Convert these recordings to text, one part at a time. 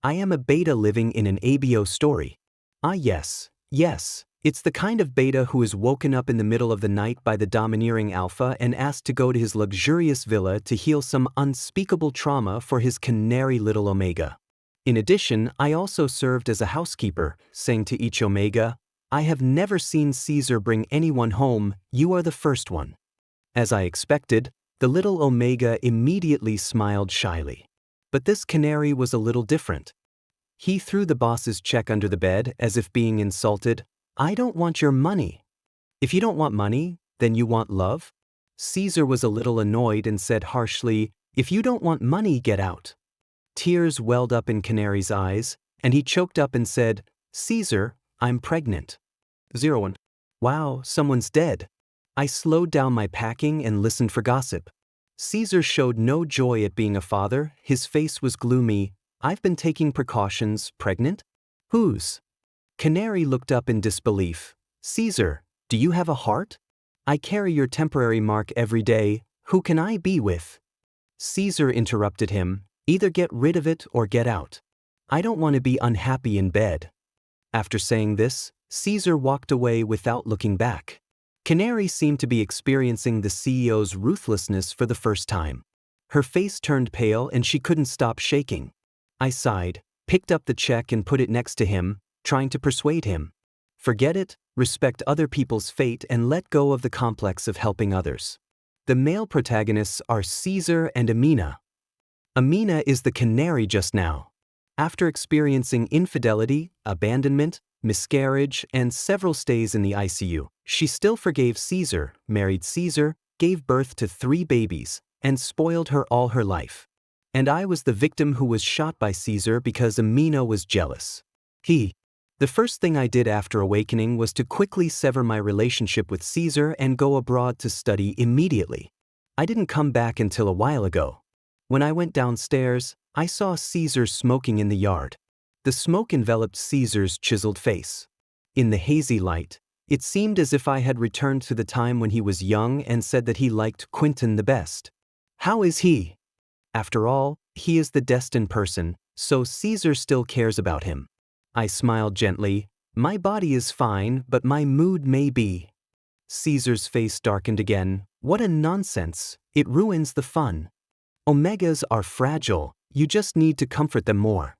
I am a beta living in an ABO story. Ah yes, it's the kind of beta who is woken up in the middle of the night by the domineering alpha and asked to go to his luxurious villa to heal some unspeakable trauma for his canary little omega. In addition, I also served as a housekeeper, saying to each omega, "I have never seen Caesar bring anyone home, you are the first one." As I expected, the little omega immediately smiled shyly. But this canary was a little different. He threw the boss's check under the bed as if being insulted. "I don't want your money." "If you don't want money, then you want love?" Caesar was a little annoyed and said harshly, "If you don't want money, get out." Tears welled up in Canary's eyes, and he choked up and said, "Caesar, I'm pregnant." 01. Wow, someone's dead. I slowed down my packing and listened for gossip. Caesar showed no joy at being a father, his face was gloomy. "I've been taking precautions, pregnant?" "Whose?" Canary looked up in disbelief. "Caesar, do you have a heart? I carry your temporary mark every day, who can I be with?" Caesar interrupted him, "Either get rid of it or get out. I don't want to be unhappy in bed." After saying this, Caesar walked away without looking back. Canary seemed to be experiencing the CEO's ruthlessness for the first time. Her face turned pale and she couldn't stop shaking. I sighed, picked up the check and put it next to him, trying to persuade him. Forget it, respect other people's fate and let go of the complex of helping others. The male protagonists are Caesar and Amina. Amina is the canary just now. After experiencing infidelity, abandonment, miscarriage, and several stays in the ICU, she still forgave Caesar, married Caesar, gave birth to 3 babies, and spoiled her all her life. And I was the victim who was shot by Caesar because Amina was jealous. The first thing I did after awakening was to quickly sever my relationship with Caesar and go abroad to study immediately. I didn't come back until a while ago. When I went downstairs, I saw Caesar smoking in the yard. The smoke enveloped Caesar's chiseled face. In the hazy light, it seemed as if I had returned to the time when he was young and said that he liked Quentin the best. How is he? After all, he is the destined person, so Caesar still cares about him. I smiled gently. My body is fine, but my mood may be. Caesar's face darkened again. What a nonsense. It ruins the fun. Omegas are fragile, you just need to comfort them more.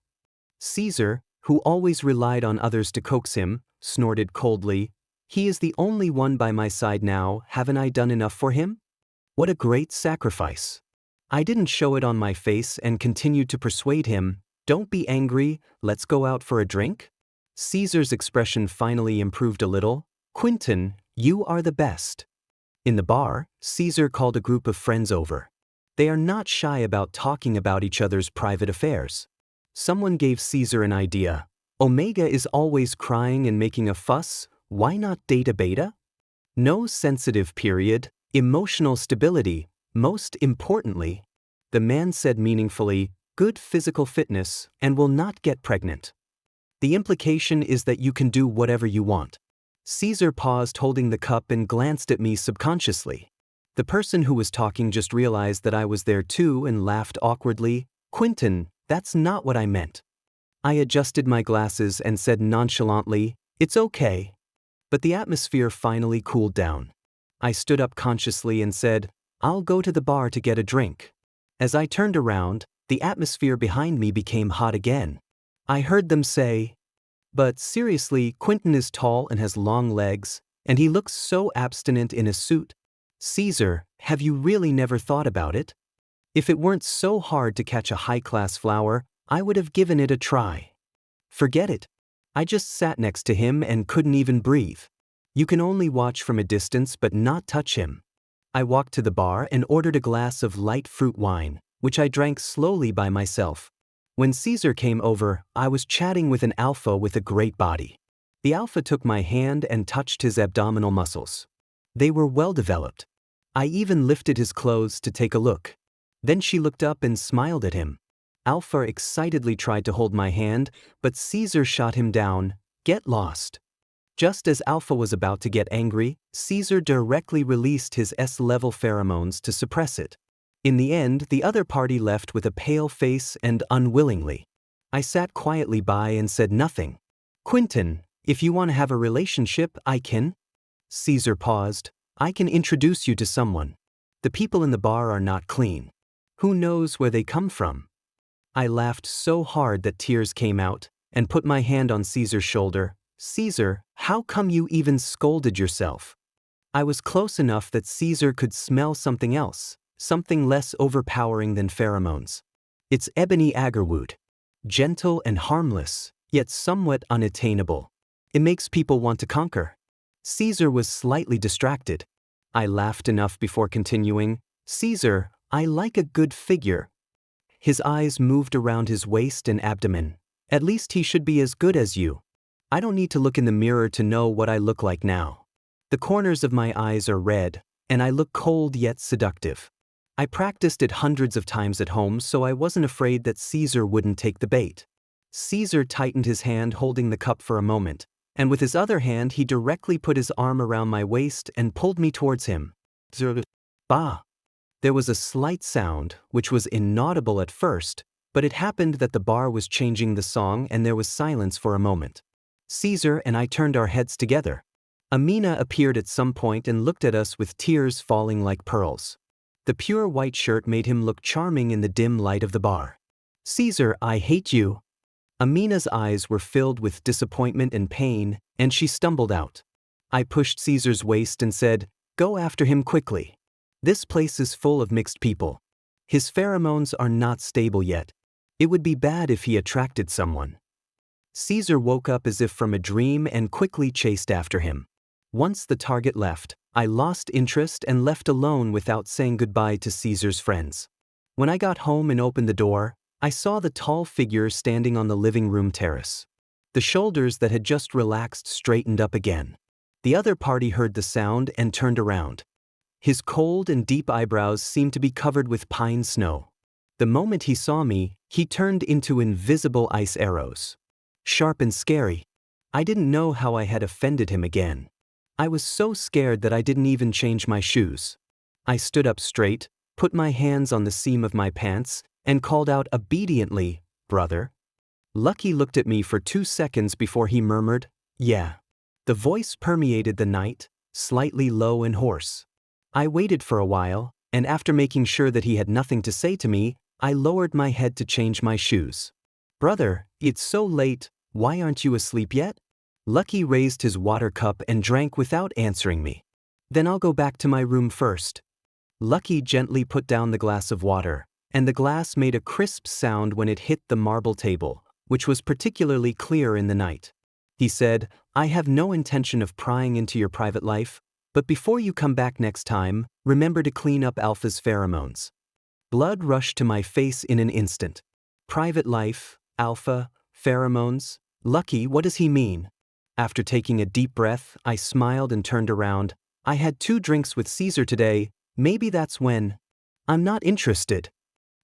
Caesar, who always relied on others to coax him, snorted coldly. He is the only one by my side now, haven't I done enough for him? What a great sacrifice. I didn't show it on my face and continued to persuade him. Don't be angry, let's go out for a drink? Caesar's expression finally improved a little. Quentin, you are the best. In the bar, Caesar called a group of friends over. They are not shy about talking about each other's private affairs. Someone gave Caesar an idea. Omega is always crying and making a fuss, why not date a beta? No sensitive period, emotional stability, most importantly. The man said meaningfully, good physical fitness, and will not get pregnant. The implication is that you can do whatever you want. Caesar paused holding the cup and glanced at me subconsciously. The person who was talking just realized that I was there too and laughed awkwardly. Quentin, that's not what I meant. I adjusted my glasses and said nonchalantly, it's okay. But the atmosphere finally cooled down. I stood up consciously and said, I'll go to the bar to get a drink. As I turned around, the atmosphere behind me became hot again. I heard them say, but seriously, Quentin is tall and has long legs, and he looks so abstinent in a suit. Caesar, have you really never thought about it? If it weren't so hard to catch a high-class flower, I would have given it a try. Forget it. I just sat next to him and couldn't even breathe. You can only watch from a distance but not touch him. I walked to the bar and ordered a glass of light fruit wine, which I drank slowly by myself. When Caesar came over, I was chatting with an alpha with a great body. The alpha took my hand and touched his abdominal muscles. They were well developed. I even lifted his clothes to take a look. Then she looked up and smiled at him. Alpha excitedly tried to hold my hand, but Caesar shot him down. Get lost. Just as Alpha was about to get angry, Caesar directly released his S-level pheromones to suppress it. In the end, the other party left with a pale face and unwillingly. I sat quietly by and said nothing. Quentin, if you want to have a relationship, I can. Caesar paused. I can introduce you to someone. The people in the bar are not clean. Who knows where they come from? I laughed so hard that tears came out, and put my hand on Caesar's shoulder. Caesar, how come you even scolded yourself? I was close enough that Caesar could smell something else, something less overpowering than pheromones. It's ebony agarwood. Gentle and harmless, yet somewhat unattainable. It makes people want to conquer. Caesar was slightly distracted. I laughed enough before continuing. Caesar, I like a good figure. His eyes moved around his waist and abdomen. At least he should be as good as you. I don't need to look in the mirror to know what I look like now. The corners of my eyes are red, and I look cold yet seductive. I practiced it hundreds of times at home, so I wasn't afraid that Caesar wouldn't take the bait. Caesar tightened his hand holding the cup for a moment, and with his other hand he directly put his arm around my waist and pulled me towards him. Bah! There was a slight sound, which was inaudible at first, but it happened that the bar was changing the song and there was silence for a moment. Caesar and I turned our heads together. Amina appeared at some point and looked at us with tears falling like pearls. The pure white shirt made him look charming in the dim light of the bar. Caesar, I hate you. Amina's eyes were filled with disappointment and pain, and she stumbled out. I pushed Caesar's waist and said, Go after him quickly. This place is full of mixed people. His pheromones are not stable yet. It would be bad if he attracted someone. Caesar woke up as if from a dream and quickly chased after him. Once the target left, I lost interest and left alone without saying goodbye to Caesar's friends. When I got home and opened the door, I saw the tall figure standing on the living room terrace. The shoulders that had just relaxed straightened up again. The other party heard the sound and turned around. His cold and deep eyebrows seemed to be covered with pine snow. The moment he saw me, he turned into invisible ice arrows. Sharp and scary. I didn't know how I had offended him again. I was so scared that I didn't even change my shoes. I stood up straight, put my hands on the seam of my pants, and called out obediently, Brother. Lucky looked at me for 2 seconds before he murmured, Yeah. The voice permeated the night, slightly low and hoarse. I waited for a while, and after making sure that he had nothing to say to me, I lowered my head to change my shoes. Brother, it's so late, why aren't you asleep yet? Lucky raised his water cup and drank without answering me. Then I'll go back to my room first. Lucky gently put down the glass of water, and the glass made a crisp sound when it hit the marble table, which was particularly clear in the night. He said, I have no intention of prying into your private life, but before you come back next time, remember to clean up Alpha's pheromones. Blood rushed to my face in an instant. Private life, Alpha, pheromones, Lucky, what does he mean? After taking a deep breath, I smiled and turned around. I had 2 drinks with Caesar today, maybe that's when. I'm not interested.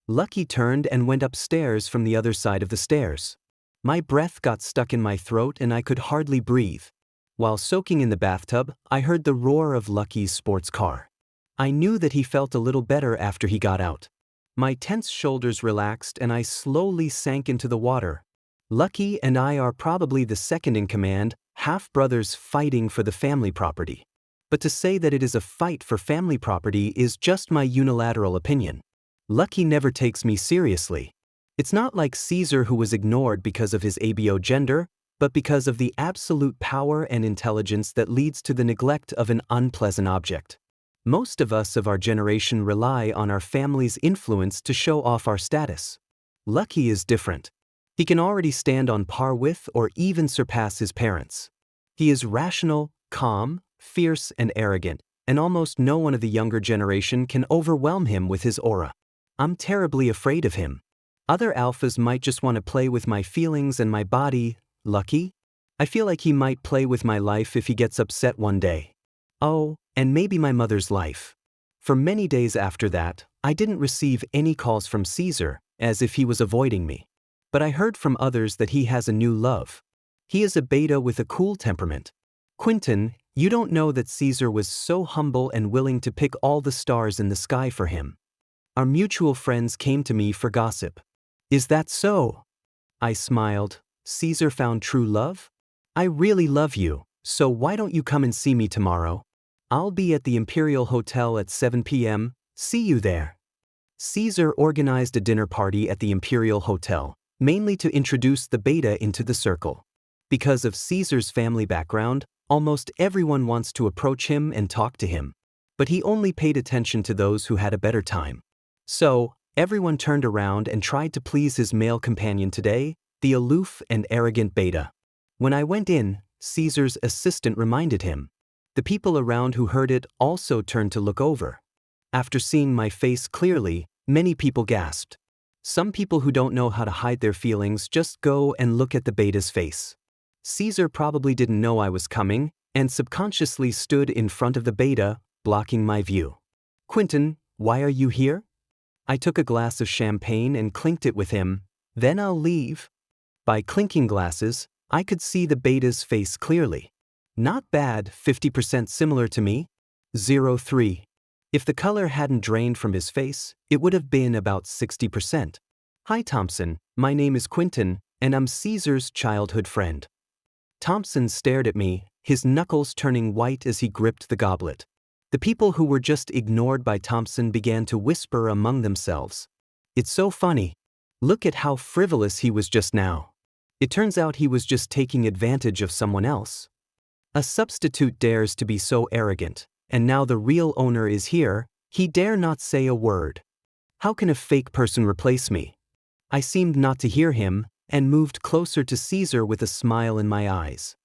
Lucky turned and went upstairs from the other side of the stairs. My breath got stuck in my throat and I could hardly breathe. While soaking in the bathtub, I heard the roar of Lucky's sports car. I knew that he felt a little better after he got out. My tense shoulders relaxed and I slowly sank into the water. Lucky and I are probably the second in command, half-brothers fighting for the family property. But to say that it is a fight for family property is just my unilateral opinion. Lucky never takes me seriously. It's not like Caesar, who was ignored because of his ABO gender, but because of the absolute power and intelligence that leads to the neglect of an unpleasant object. Most of us of our generation rely on our family's influence to show off our status. Lucky is different. He can already stand on par with or even surpass his parents. He is rational, calm, fierce, and arrogant, and almost no one of the younger generation can overwhelm him with his aura. I'm terribly afraid of him. Other alphas might just want to play with my feelings and my body. Lucky? I feel like he might play with my life if he gets upset one day. Oh, and maybe my mother's life. For many days after that, I didn't receive any calls from Caesar, as if he was avoiding me. But I heard from others that he has a new love. He is a beta with a cool temperament. Quentin, you don't know that Caesar was so humble and willing to pick all the stars in the sky for him. Our mutual friends came to me for gossip. Is that so? I smiled. Caesar found true love? I really love you, so why don't you come and see me tomorrow? I'll be at the Imperial Hotel at 7 p.m. See you there. Caesar organized a dinner party at the Imperial Hotel, mainly to introduce the beta into the circle. Because of Caesar's family background, almost everyone wants to approach him and talk to him. But he only paid attention to those who had a better time. So, everyone turned around and tried to please his male companion today, the aloof and arrogant beta. When I went in, Caesar's assistant reminded him. The people around who heard it also turned to look over. After seeing my face clearly, many people gasped. Some people who don't know how to hide their feelings just go and look at the beta's face. Caesar probably didn't know I was coming, and subconsciously stood in front of the beta, blocking my view. Quentin, why are you here? I took a glass of champagne and clinked it with him. Then I'll leave. By clinking glasses, I could see the beta's face clearly. Not bad, 50% similar to me. 03. If the color hadn't drained from his face, it would have been about 60%. Hi Thompson, my name is Quentin, and I'm Caesar's childhood friend. Thompson stared at me, his knuckles turning white as he gripped the goblet. The people who were just ignored by Thompson began to whisper among themselves. It's so funny. Look at how frivolous he was just now. It turns out he was just taking advantage of someone else. A substitute dares to be so arrogant, and now the real owner is here, he dare not say a word. How can a fake person replace me? I seemed not to hear him, and moved closer to Caesar with a smile in my eyes.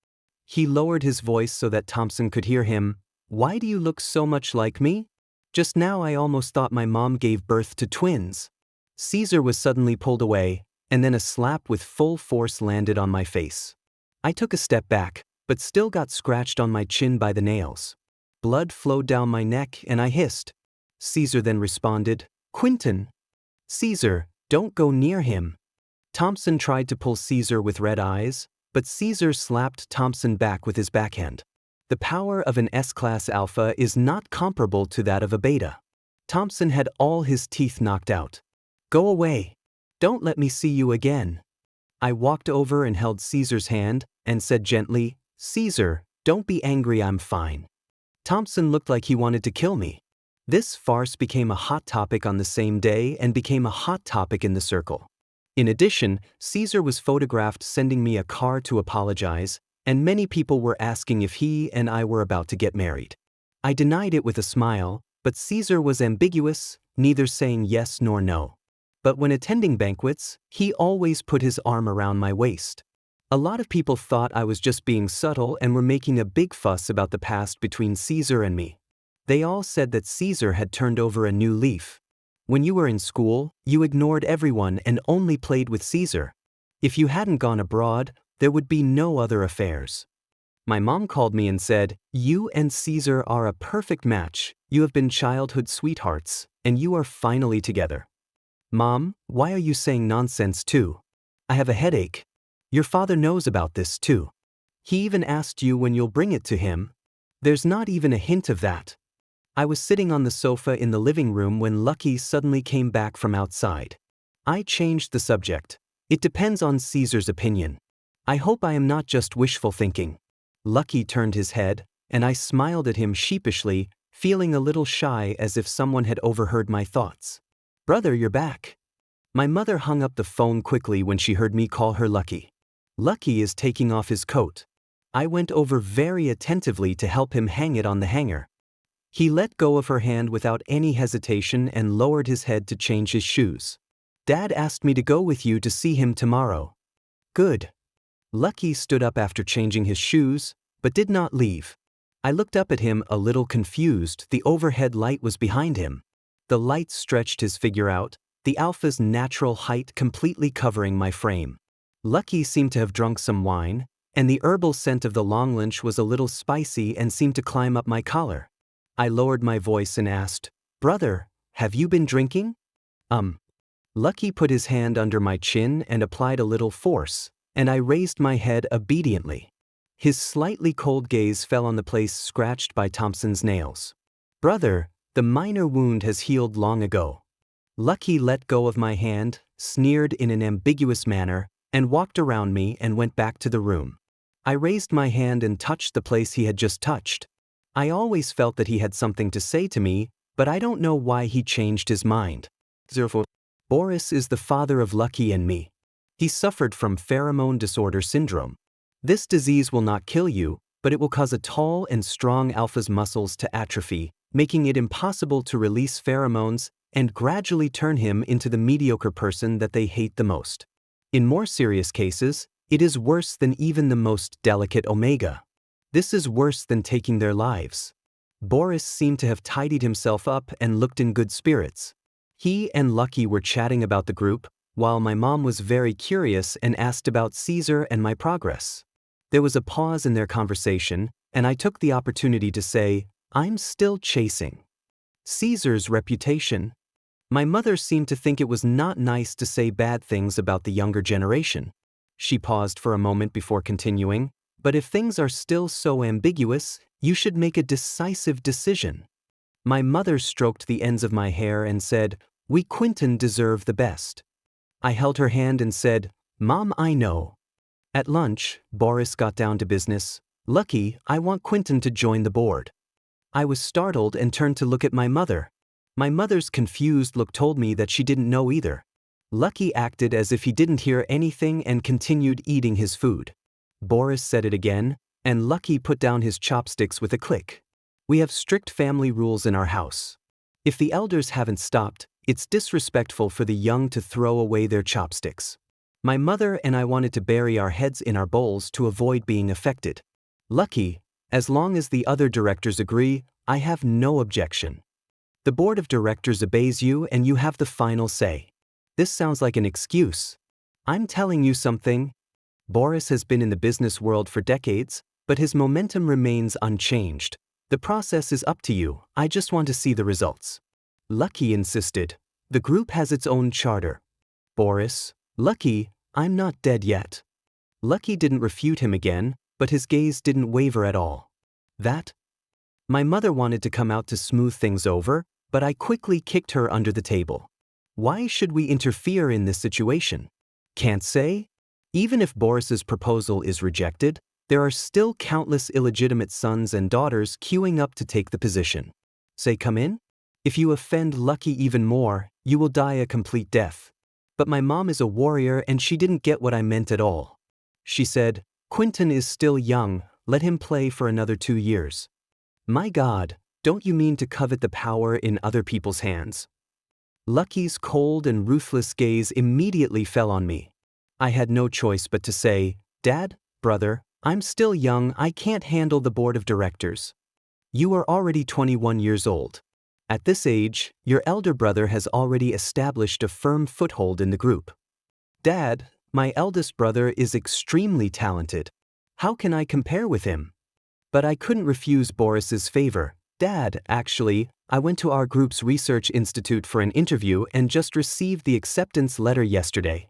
He lowered his voice so that Thompson could hear him. Why do you look so much like me? Just now I almost thought my mom gave birth to twins. Caesar was suddenly pulled away, and then a slap with full force landed on my face. I took a step back, but still got scratched on my chin by the nails. Blood flowed down my neck and I hissed. Caesar then responded, Quentin. Caesar, don't go near him. Thompson tried to pull Caesar with red eyes, but Caesar slapped Thompson back with his backhand. The power of an S-class alpha is not comparable to that of a beta. Thompson had all his teeth knocked out. Go away. Don't let me see you again. I walked over and held Caesar's hand and said gently, Caesar, don't be angry, I'm fine. Thompson looked like he wanted to kill me. This farce became a hot topic on the same day and became a hot topic in the circle. In addition, Caesar was photographed sending me a card to apologize, and many people were asking if he and I were about to get married. I denied it with a smile, but Caesar was ambiguous, neither saying yes nor no. But when attending banquets, he always put his arm around my waist. A lot of people thought I was just being subtle and were making a big fuss about the past between Caesar and me. They all said that Caesar had turned over a new leaf. When you were in school, you ignored everyone and only played with Caesar. If you hadn't gone abroad, there would be no other affairs. My mom called me and said, you and Caesar are a perfect match, you have been childhood sweethearts, and you are finally together. Mom, why are you saying nonsense too? I have a headache. Your father knows about this too. He even asked you when you'll bring it to him. There's not even a hint of that. I was sitting on the sofa in the living room when Lucky suddenly came back from outside. I changed the subject. It depends on Caesar's opinion. I hope I am not just wishful thinking. Lucky turned his head, and I smiled at him sheepishly, feeling a little shy as if someone had overheard my thoughts. Brother, you're back. My mother hung up the phone quickly when she heard me call her Lucky. Lucky is taking off his coat. I went over very attentively to help him hang it on the hanger. He let go of her hand without any hesitation and lowered his head to change his shoes. Dad asked me to go with you to see him tomorrow. Good. Lucky stood up after changing his shoes, but did not leave. I looked up at him a little confused. The overhead light was behind him. The light stretched his figure out, the alpha's natural height completely covering my frame. Lucky seemed to have drunk some wine, and the herbal scent of the long lunch was a little spicy and seemed to climb up my collar. I lowered my voice and asked, Brother, have you been drinking? Lucky put his hand under my chin and applied a little force, and I raised my head obediently. His slightly cold gaze fell on the place scratched by Thompson's nails. Brother, the minor wound has healed long ago. Lucky let go of my hand, sneered in an ambiguous manner, and walked around me and went back to the room. I raised my hand and touched the place he had just touched. I always felt that he had something to say to me, but I don't know why he changed his mind. 04. Boris is the father of Lucky and me. He suffered from pheromone disorder syndrome. This disease will not kill you, but it will cause a tall and strong alpha's muscles to atrophy, making it impossible to release pheromones and gradually turn him into the mediocre person that they hate the most. In more serious cases, it is worse than even the most delicate omega. This is worse than taking their lives. Boris seemed to have tidied himself up and looked in good spirits. He and Lucky were chatting about the group, while my mom was very curious and asked about Caesar and my progress. There was a pause in their conversation, and I took the opportunity to say, I'm still chasing Caesar's reputation. My mother seemed to think it was not nice to say bad things about the younger generation. She paused for a moment before continuing, but if things are still so ambiguous, you should make a decisive decision. My mother stroked the ends of my hair and said, We Quentin deserve the best. I held her hand and said, Mom, I know. At lunch, Boris got down to business. Lucky, I want Quentin to join the board. I was startled and turned to look at my mother. My mother's confused look told me that she didn't know either. Lucky acted as if he didn't hear anything and continued eating his food. Boris said it again, and Lucky put down his chopsticks with a click. We have strict family rules in our house. If the elders haven't stopped, it's disrespectful for the young to throw away their chopsticks. My mother and I wanted to bury our heads in our bowls to avoid being affected. Lucky, as long as the other directors agree, I have no objection. The board of directors obeys you and you have the final say. This sounds like an excuse. I'm telling you something. Boris has been in the business world for decades, but his momentum remains unchanged. The process is up to you, I just want to see the results. Lucky insisted. The group has its own charter. Boris, Lucky, I'm not dead yet. Lucky didn't refute him again, but his gaze didn't waver at all. That? My mother wanted to come out to smooth things over, but I quickly kicked her under the table. Why should we interfere in this situation? Can't say? Even if Boris's proposal is rejected, there are still countless illegitimate sons and daughters queuing up to take the position. Say come in? If you offend Lucky even more, you will die a complete death. But my mom is a warrior and she didn't get what I meant at all. She said, Quentin is still young, let him play for another 2 years. My God, don't you mean to covet the power in other people's hands? Lucky's cold and ruthless gaze immediately fell on me. I had no choice but to say, Dad, brother, I'm still young, I can't handle the board of directors. You are already 21 years old. At this age, your elder brother has already established a firm foothold in the group. Dad, my eldest brother is extremely talented. How can I compare with him? But I couldn't refuse Boris's favor. Dad, actually, I went to our group's research institute for an interview and just received the acceptance letter yesterday.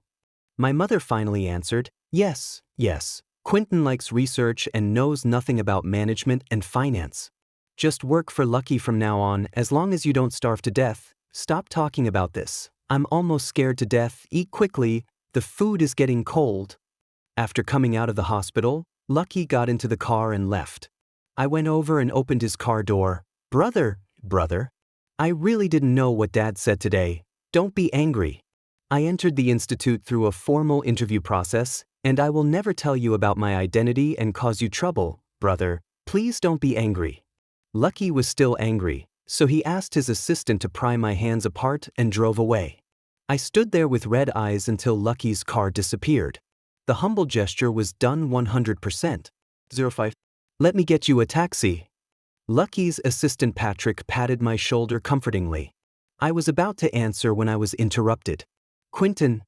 My mother finally answered, yes. Quentin likes research and knows nothing about management and finance. Just work for Lucky from now on, as long as you don't starve to death. Stop talking about this. I'm almost scared to death. Eat quickly. The food is getting cold. After coming out of the hospital, Lucky got into the car and left. I went over and opened his car door. Brother, I really didn't know what Dad said today. Don't be angry. I entered the institute through a formal interview process, and I will never tell you about my identity and cause you trouble, brother. Please don't be angry. Lucky was still angry, so he asked his assistant to pry my hands apart and drove away. I stood there with red eyes until Lucky's car disappeared. The humble gesture was done 100%. 05. Let me get you a taxi. Lucky's assistant Patrick patted my shoulder comfortingly. I was about to answer when I was interrupted. Quentin.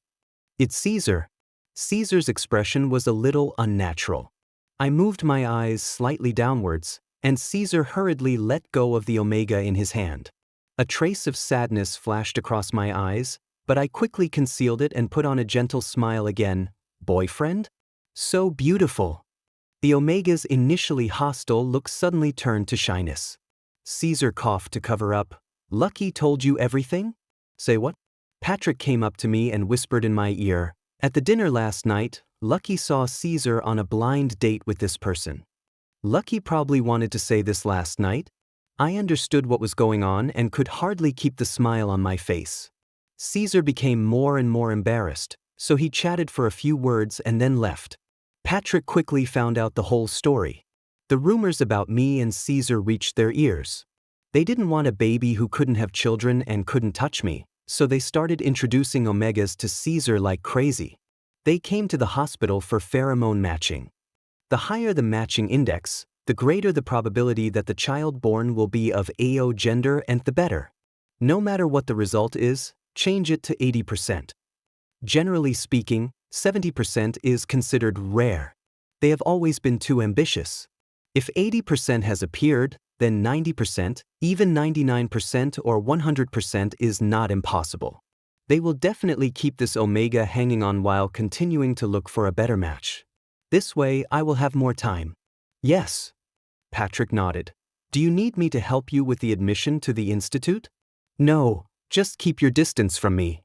It's Caesar. Caesar's expression was a little unnatural. I moved my eyes slightly downwards, and Caesar hurriedly let go of the omega in his hand. A trace of sadness flashed across my eyes, but I quickly concealed it and put on a gentle smile again. Boyfriend? So beautiful. The omega's initially hostile look suddenly turned to shyness. Caesar coughed to cover up. Lucky told you everything? Say what? Patrick came up to me and whispered in my ear. At the dinner last night, Lucky saw Caesar on a blind date with this person. Lucky probably wanted to say this last night. I understood what was going on and could hardly keep the smile on my face. Caesar became more and more embarrassed, so he chatted for a few words and then left. Patrick quickly found out the whole story. The rumors about me and Caesar reached their ears. They didn't want a baby who couldn't have children and couldn't touch me, so they started introducing omegas to Caesar like crazy. They came to the hospital for pheromone matching. The higher the matching index, the greater the probability that the child born will be of AO gender and the better. No matter what the result is, change it to 80%. Generally speaking, 70% is considered rare. They have always been too ambitious. If 80% has appeared, then 90%, even 99% or 100% is not impossible. They will definitely keep this omega hanging on while continuing to look for a better match. This way I will have more time. Yes. Patrick nodded. Do you need me to help you with the admission to the institute? No, just keep your distance from me.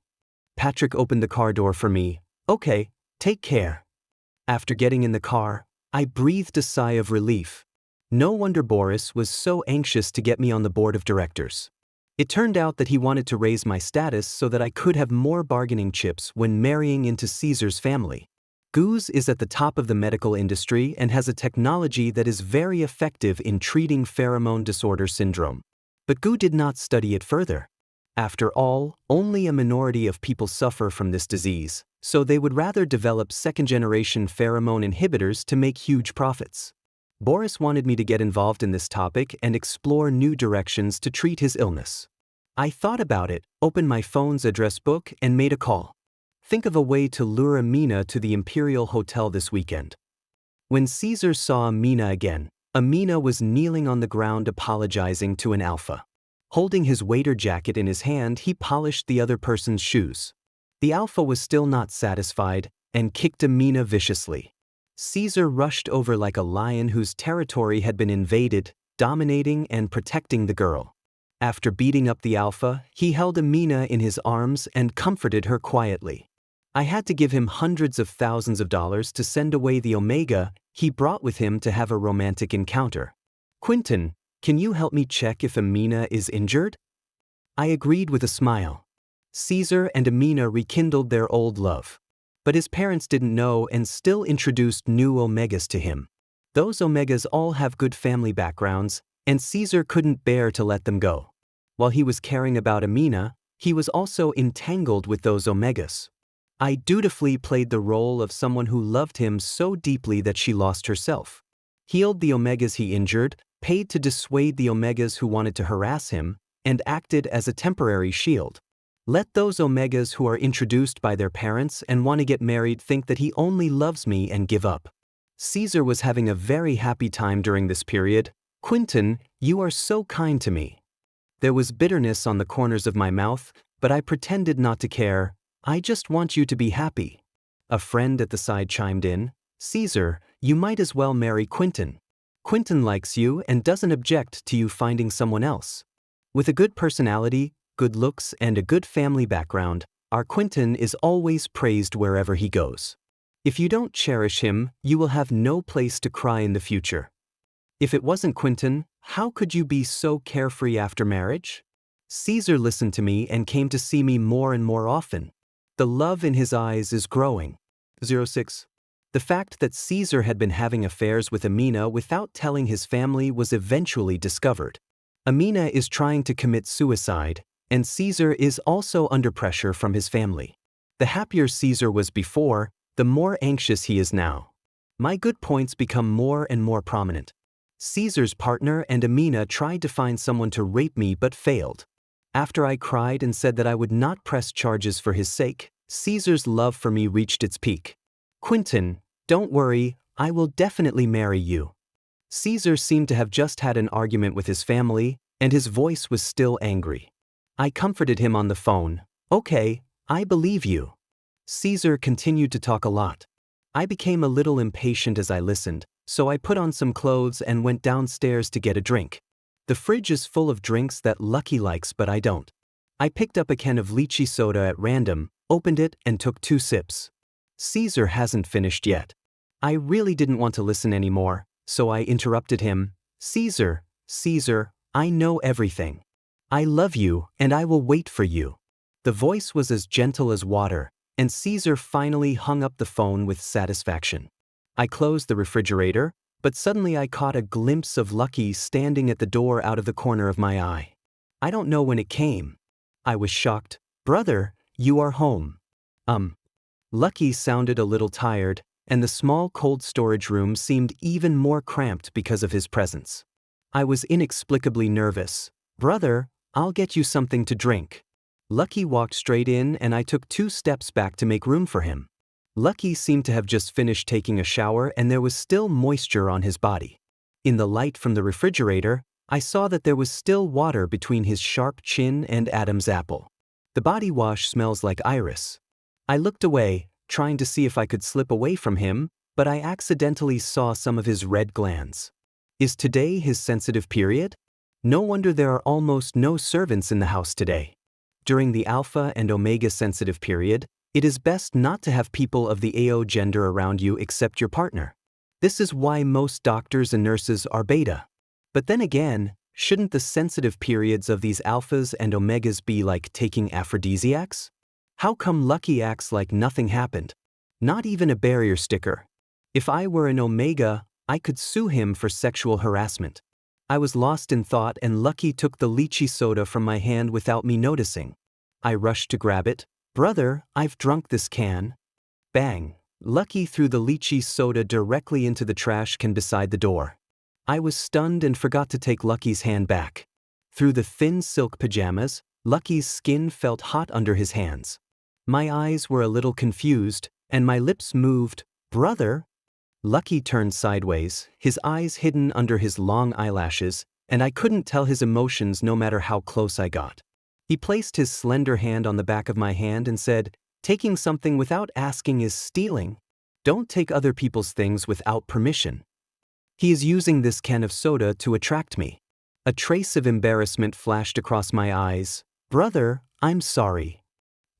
Patrick opened the car door for me. Okay, take care. After getting in the car, I breathed a sigh of relief. No wonder Boris was so anxious to get me on the board of directors. It turned out that he wanted to raise my status so that I could have more bargaining chips when marrying into Caesar's family. Goose is at the top of the medical industry and has a technology that is very effective in treating pheromone disorder syndrome. But Gu did not study it further. After all, only a minority of people suffer from this disease, so they would rather develop second-generation pheromone inhibitors to make huge profits. Boris wanted me to get involved in this topic and explore new directions to treat his illness. I thought about it, opened my phone's address book and made a call. Think of a way to lure Amina to the Imperial Hotel this weekend. When Caesar saw Amina again, Amina was kneeling on the ground apologizing to an alpha. Holding his waiter jacket in his hand, he polished the other person's shoes. The alpha was still not satisfied and kicked Amina viciously. Caesar rushed over like a lion whose territory had been invaded, dominating and protecting the girl. After beating up the alpha, he held Amina in his arms and comforted her quietly. I had to give him hundreds of thousands of dollars to send away the omega he brought with him to have a romantic encounter. Quentin, can you help me check if Amina is injured? I agreed with a smile. Caesar and Amina rekindled their old love. But his parents didn't know and still introduced new omegas to him. Those omegas all have good family backgrounds, and Caesar couldn't bear to let them go. While he was caring about Amina, he was also entangled with those omegas. I dutifully played the role of someone who loved him so deeply that she lost herself. Healed the omegas he injured, paid to dissuade the omegas who wanted to harass him, and acted as a temporary shield. Let those omegas who are introduced by their parents and want to get married think that he only loves me and give up. Caesar was having a very happy time during this period. Quentin, you are so kind to me. There was bitterness on the corners of my mouth, but I pretended not to care. I just want you to be happy. A friend at the side chimed in. Caesar, you might as well marry Quentin. Quentin likes you and doesn't object to you finding someone else. With a good personality, good looks, and a good family background, our Quentin is always praised wherever he goes. If you don't cherish him, you will have no place to cry in the future. If it wasn't Quentin, how could you be so carefree after marriage? Caesar listened to me and came to see me more and more often. The love in his eyes is growing. 06. The fact that Caesar had been having affairs with Amina without telling his family was eventually discovered. Amina is trying to commit suicide, and Caesar is also under pressure from his family. The happier Caesar was before, the more anxious he is now. My good points become more and more prominent. Caesar's partner and Amina tried to find someone to rape me but failed. After I cried and said that I would not press charges for his sake, Caesar's love for me reached its peak. Quentin, don't worry, I will definitely marry you. Caesar seemed to have just had an argument with his family, and his voice was still angry. I comforted him on the phone. Okay, I believe you. Caesar continued to talk a lot. I became a little impatient as I listened, so I put on some clothes and went downstairs to get a drink. The fridge is full of drinks that Lucky likes but I don't. I picked up a can of lychee soda at random, opened it and took 2 sips. Caesar hasn't finished yet. I really didn't want to listen anymore, so I interrupted him. Caesar, Caesar, I know everything. I love you and I will wait for you. The voice was as gentle as water, and Caesar finally hung up the phone with satisfaction. I closed the refrigerator, but suddenly I caught a glimpse of Lucky standing at the door out of the corner of my eye. I don't know when it came. I was shocked. Brother, you are home. Lucky sounded a little tired, and the small cold storage room seemed even more cramped because of his presence. I was inexplicably nervous. Brother, I'll get you something to drink. Lucky walked straight in and I took 2 steps back to make room for him. Lucky seemed to have just finished taking a shower and there was still moisture on his body. In the light from the refrigerator, I saw that there was still water between his sharp chin and Adam's apple. The body wash smells like iris. I looked away, trying to see if I could slip away from him, but I accidentally saw some of his red glands. Is today his sensitive period? No wonder there are almost no servants in the house today. During the alpha and omega sensitive period, it is best not to have people of the AO gender around you except your partner. This is why most doctors and nurses are beta. But then again, shouldn't the sensitive periods of these alphas and omegas be like taking aphrodisiacs? How come Lucky acts like nothing happened? Not even a barrier sticker. If I were an omega, I could sue him for sexual harassment. I was lost in thought and Lucky took the lychee soda from my hand without me noticing. I rushed to grab it. Brother, I've drunk this can. Bang! Lucky threw the lychee soda directly into the trash can beside the door. I was stunned and forgot to take Lucky's hand back. Through the thin silk pajamas, Lucky's skin felt hot under his hands. My eyes were a little confused, and my lips moved. Brother? Lucky turned sideways, his eyes hidden under his long eyelashes, and I couldn't tell his emotions no matter how close I got. He placed his slender hand on the back of my hand and said, "Taking something without asking is stealing. Don't take other people's things without permission." He is using this can of soda to attract me. A trace of embarrassment flashed across my eyes. Brother, I'm sorry.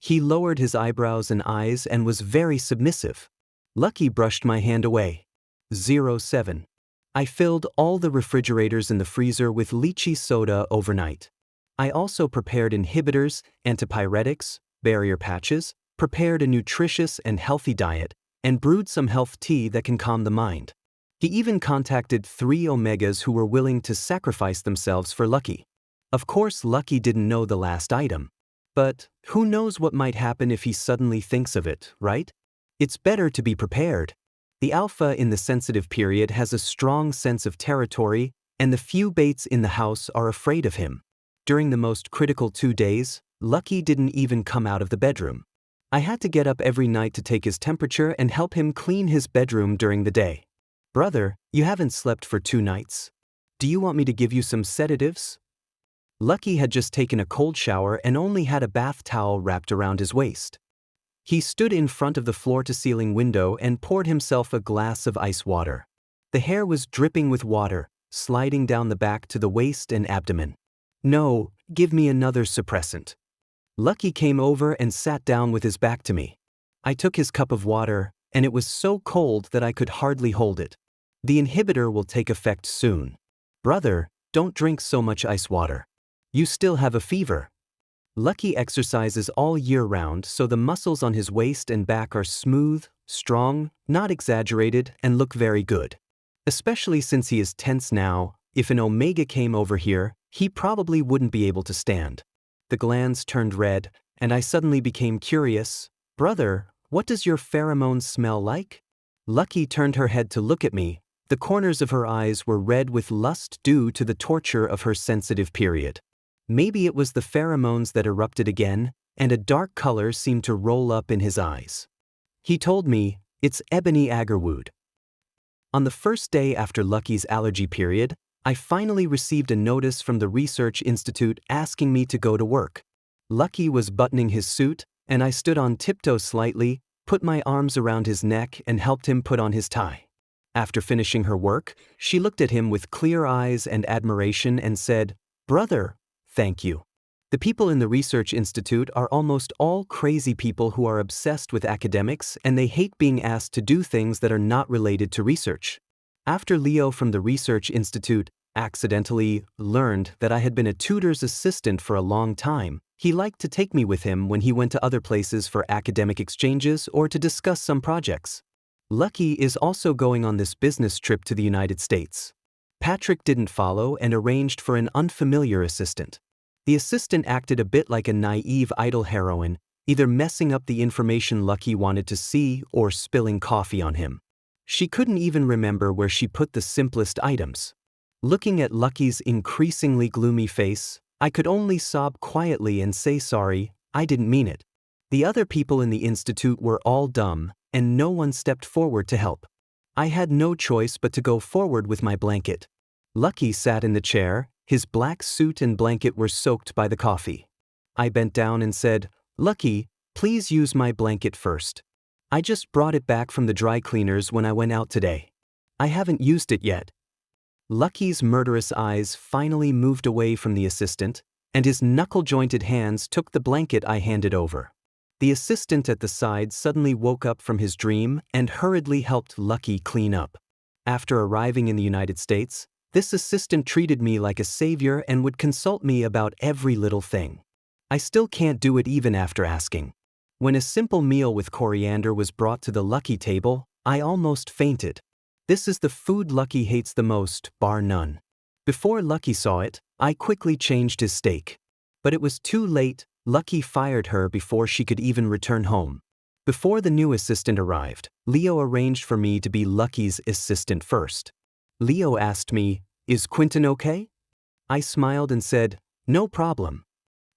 He lowered his eyebrows and eyes and was very submissive. Lucky brushed my hand away. 07. I filled all the refrigerators in the freezer with lychee soda overnight. I also prepared inhibitors, antipyretics, barrier patches, prepared a nutritious and healthy diet, and brewed some health tea that can calm the mind. He even contacted 3 omegas who were willing to sacrifice themselves for Lucky. Of course, Lucky didn't know the last item. But who knows what might happen if he suddenly thinks of it, right? It's better to be prepared. The alpha in the sensitive period has a strong sense of territory, and the few baits in the house are afraid of him. During the most critical 2 days, Lucky didn't even come out of the bedroom. I had to get up every night to take his temperature and help him clean his bedroom during the day. Brother, you haven't slept for 2 nights. Do you want me to give you some sedatives? Lucky had just taken a cold shower and only had a bath towel wrapped around his waist. He stood in front of the floor-to-ceiling window and poured himself a glass of ice water. The hair was dripping with water, sliding down the back to the waist and abdomen. No, give me another suppressant. Lucky came over and sat down with his back to me. I took his cup of water, and it was so cold that I could hardly hold it. The inhibitor will take effect soon. Brother, don't drink so much ice water. You still have a fever. Lucky exercises all year round, so the muscles on his waist and back are smooth, strong, not exaggerated, and look very good. Especially since he is tense now, if an omega came over here, he probably wouldn't be able to stand. The glands turned red, and I suddenly became curious. Brother, what does your pheromone smell like? Lucky turned her head to look at me. The corners of her eyes were red with lust due to the torture of her sensitive period. Maybe it was the pheromones that erupted again, and a dark color seemed to roll up in his eyes. He told me, it's ebony agarwood. On the first day after Lucky's allergy period, I finally received a notice from the Research Institute asking me to go to work. Lucky was buttoning his suit, and I stood on tiptoe slightly, put my arms around his neck and helped him put on his tie. After finishing her work, she looked at him with clear eyes and admiration and said, Brother, thank you. The people in the research institute are almost all crazy people who are obsessed with academics and they hate being asked to do things that are not related to research. After Leo from the research institute accidentally learned that I had been a tutor's assistant for a long time, he liked to take me with him when he went to other places for academic exchanges or to discuss some projects. Lucky is also going on this business trip to the United States. Patrick didn't follow and arranged for an unfamiliar assistant. The assistant acted a bit like a naive idle heroine, either messing up the information Lucky wanted to see or spilling coffee on him. She couldn't even remember where she put the simplest items. Looking at Lucky's increasingly gloomy face, I could only sob quietly and say sorry, I didn't mean it. The other people in the institute were all dumb, and no one stepped forward to help. I had no choice but to go forward with my blanket. Lucky sat in the chair, his black suit and blanket were soaked by the coffee. I bent down and said, "Lucky, please use my blanket first. I just brought it back from the dry cleaners when I went out today. I haven't used it yet." Lucky's murderous eyes finally moved away from the assistant, and his knuckle-jointed hands took the blanket I handed over. The assistant at the side suddenly woke up from his dream and hurriedly helped Lucky clean up. After arriving in the United States, this assistant treated me like a savior and would consult me about every little thing. I still can't do it even after asking. When a simple meal with coriander was brought to the Lucky table, I almost fainted. This is the food Lucky hates the most, bar none. Before Lucky saw it, I quickly changed his steak. But it was too late. Lucky fired her before she could even return home. Before the new assistant arrived, Leo arranged for me to be Lucky's assistant first. Leo asked me, "Is Quentin okay?" I smiled and said, "No problem.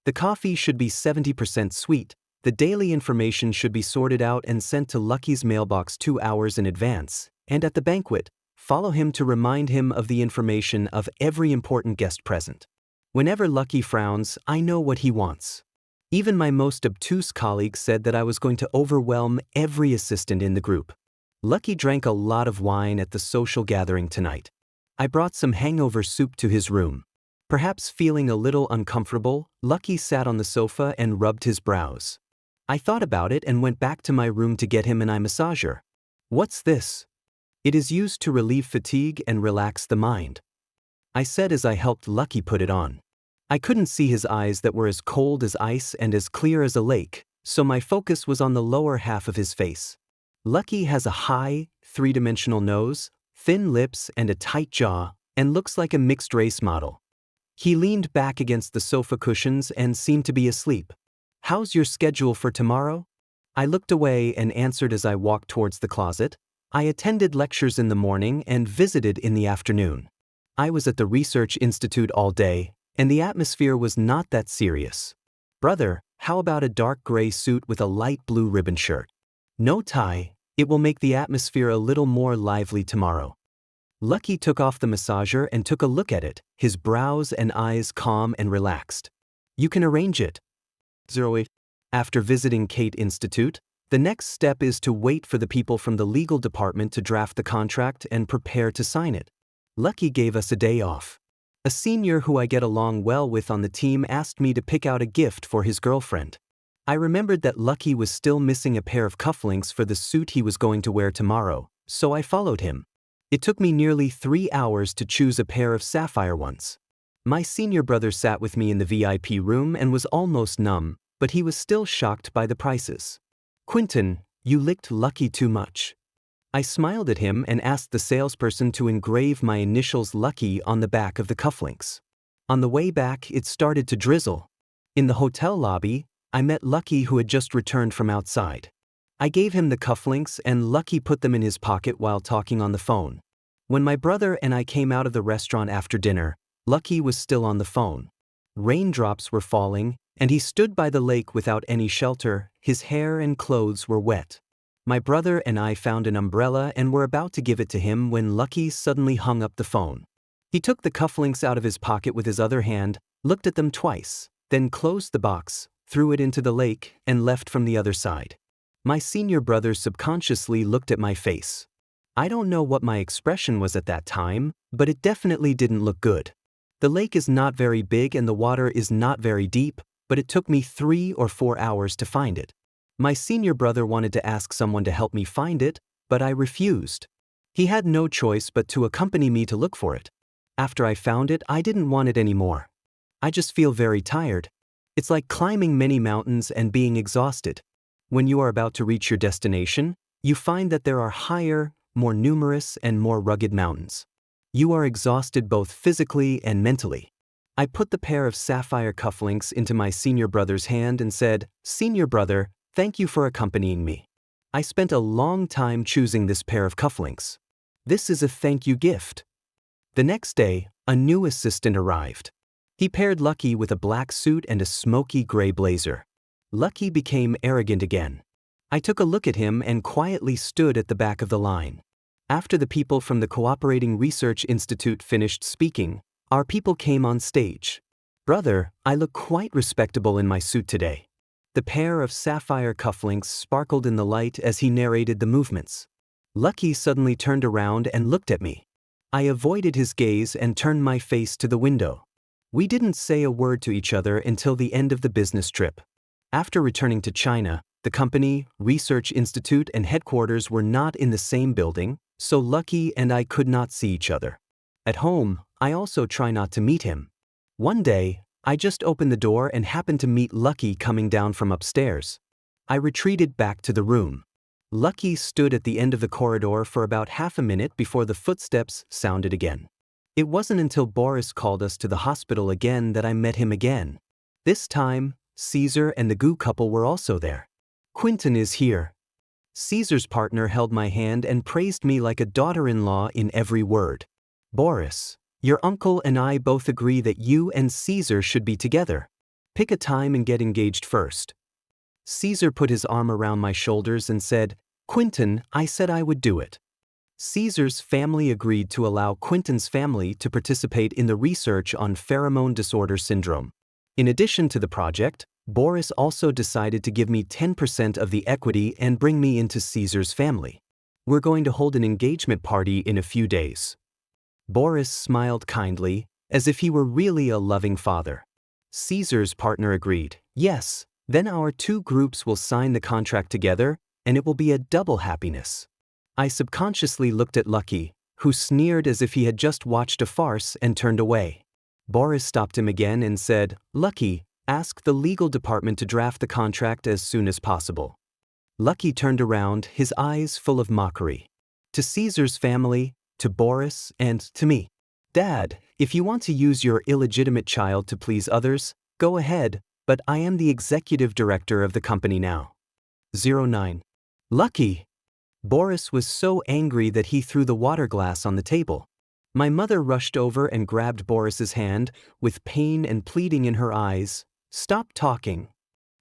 The coffee should be 70% sweet. The daily information should be sorted out and sent to Lucky's mailbox 2 hours in advance, and at the banquet, follow him to remind him of the information of every important guest present. Whenever Lucky frowns, I know what he wants." Even my most obtuse colleagues said that I was going to overwhelm every assistant in the group. Lucky drank a lot of wine at the social gathering tonight. I brought some hangover soup to his room. Perhaps feeling a little uncomfortable, Lucky sat on the sofa and rubbed his brows. I thought about it and went back to my room to get him an eye massager. "What's this?" "It is used to relieve fatigue and relax the mind," I said as I helped Lucky put it on. I couldn't see his eyes that were as cold as ice and as clear as a lake, so my focus was on the lower half of his face. Lucky has a high, three-dimensional nose, thin lips and a tight jaw, and looks like a mixed-race model. He leaned back against the sofa cushions and seemed to be asleep. "How's your schedule for tomorrow?" I looked away and answered as I walked towards the closet. I attended lectures in the morning and visited in the afternoon. I was at the Research Institute all day, and the atmosphere was not that serious. "Brother, how about a dark gray suit with a light blue ribbon shirt? No tie, it will make the atmosphere a little more lively tomorrow." Lucky took off the massager and took a look at it, his brows and eyes calm and relaxed. "You can arrange it." 08. After visiting Kate Institute, the next step is to wait for the people from the legal department to draft the contract and prepare to sign it. Lucky gave us a day off. A senior who I get along well with on the team asked me to pick out a gift for his girlfriend. I remembered that Lucky was still missing a pair of cufflinks for the suit he was going to wear tomorrow, so I followed him. It took me nearly 3 hours to choose a pair of sapphire ones. My senior brother sat with me in the VIP room and was almost numb, but he was still shocked by the prices. "Quentin, you licked Lucky too much." I smiled at him and asked the salesperson to engrave my initials Lucky on the back of the cufflinks. On the way back, it started to drizzle. In the hotel lobby, I met Lucky, who had just returned from outside. I gave him the cufflinks and Lucky put them in his pocket while talking on the phone. When my brother and I came out of the restaurant after dinner, Lucky was still on the phone. Raindrops were falling, and he stood by the lake without any shelter. His hair and clothes were wet. My brother and I found an umbrella and were about to give it to him when Lucky suddenly hung up the phone. He took the cufflinks out of his pocket with his other hand, looked at them twice, then closed the box, threw it into the lake, and left from the other side. My senior brother subconsciously looked at my face. I don't know what my expression was at that time, but it definitely didn't look good. The lake is not very big and the water is not very deep, but it took me 3 or 4 hours to find it. My senior brother wanted to ask someone to help me find it, but I refused. He had no choice but to accompany me to look for it. After I found it, I didn't want it anymore. I just feel very tired. It's like climbing many mountains and being exhausted. When you are about to reach your destination, you find that there are higher, more numerous, and more rugged mountains. You are exhausted both physically and mentally. I put the pair of sapphire cufflinks into my senior brother's hand and said, "Senior brother, thank you for accompanying me. I spent a long time choosing this pair of cufflinks. This is a thank you gift." The next day, a new assistant arrived. He paired Lucky with a black suit and a smoky gray blazer. Lucky became arrogant again. I took a look at him and quietly stood at the back of the line. After the people from the Cooperating Research Institute finished speaking, our people came on stage. "Brother, I look quite respectable in my suit today." The pair of sapphire cufflinks sparkled in the light as he narrated the movements. Lucky suddenly turned around and looked at me. I avoided his gaze and turned my face to the window. We didn't say a word to each other until the end of the business trip. After returning to China, the company, research institute, and headquarters were not in the same building, so Lucky and I could not see each other. At home, I also try not to meet him. One day, I just opened the door and happened to meet Lucky coming down from upstairs. I retreated back to the room. Lucky stood at the end of the corridor for about half a minute before the footsteps sounded again. It wasn't until Boris called us to the hospital again that I met him again. This time, Caesar and the Gu couple were also there. "Quentin is here." Caesar's partner held my hand and praised me like a daughter-in-law in every word. "Boris, your uncle and I both agree that you and Caesar should be together. Pick a time and get engaged first." Caesar put his arm around my shoulders and said, "Quentin, I said I would do it." Caesar's family agreed to allow Quentin's family to participate in the research on pheromone disorder syndrome. In addition to the project, Boris also decided to give me 10% of the equity and bring me into Caesar's family. We're going to hold an engagement party in a few days. Boris smiled kindly, as if he were really a loving father. Caesar's partner agreed, "Yes, then our two groups will sign the contract together, and it will be a double happiness." I subconsciously looked at Lucky, who sneered as if he had just watched a farce and turned away. Boris stopped him again and said, "Lucky, ask the legal department to draft the contract as soon as possible." Lucky turned around, his eyes full of mockery. To Caesar's family, to Boris, and to me. "Dad, if you want to use your illegitimate child to please others, go ahead, but I am the executive director of the company now." 09. Lucky! Boris was so angry that he threw the water glass on the table. My mother rushed over and grabbed Boris's hand, with pain and pleading in her eyes. "Stop talking."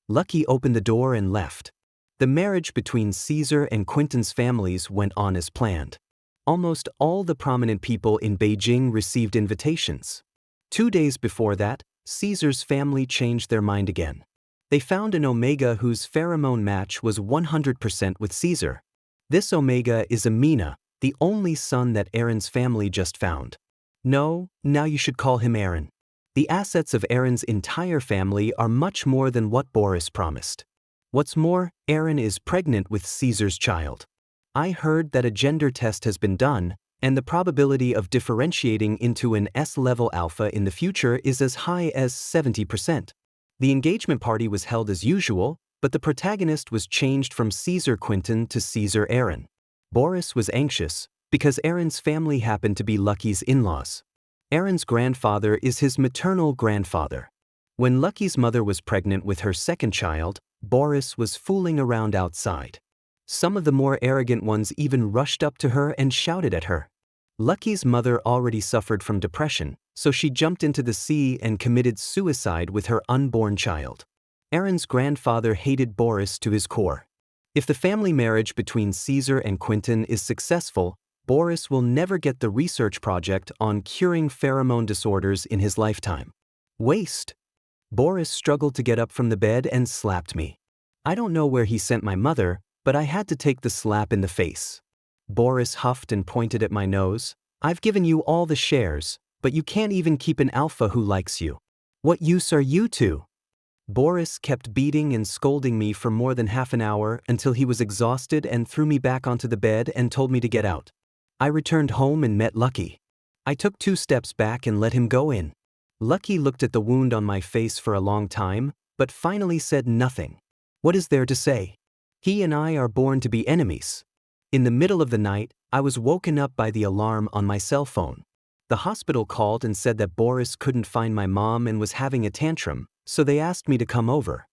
Lucky opened the door and left. The marriage between Caesar and Quentin's families went on as planned. Almost all the prominent people in Beijing received invitations. 2 days before that, Caesar's family changed their mind again. They found an Omega whose pheromone match was 100% with Caesar. This Omega is Amina, the only son that Aaron's family just found. No, now you should call him Aaron. The assets of Aaron's entire family are much more than what Boris promised. What's more, Aaron is pregnant with Caesar's child. I heard that a gender test has been done, and the probability of differentiating into an S-level alpha in the future is as high as 70%. The engagement party was held as usual, but the protagonist was changed from Caesar Quentin to Caesar Aaron. Boris was anxious, because Aaron's family happened to be Lucky's in-laws. Aaron's grandfather is his maternal grandfather. When Lucky's mother was pregnant with her second child, Boris was fooling around outside. Some of the more arrogant ones even rushed up to her and shouted at her. Lucky's mother already suffered from depression, so she jumped into the sea and committed suicide with her unborn child. Aaron's grandfather hated Boris to his core. If the family marriage between Caesar and Quentin is successful, Boris will never get the research project on curing pheromone disorders in his lifetime. Waste! Boris struggled to get up from the bed and slapped me. I don't know where he sent my mother, but I had to take the slap in the face. Boris huffed and pointed at my nose. "I've given you all the shares, but you can't even keep an alpha who likes you. What use are you to?" Boris kept beating and scolding me for more than half an hour until he was exhausted and threw me back onto the bed and told me to get out. I returned home and met Lucky. I took 2 steps back and let him go in. Lucky looked at the wound on my face for a long time, but finally said nothing. What is there to say? He and I are born to be enemies. In the middle of the night, I was woken up by the alarm on my cell phone. The hospital called and said that Boris couldn't find my mom and was having a tantrum, so they asked me to come over.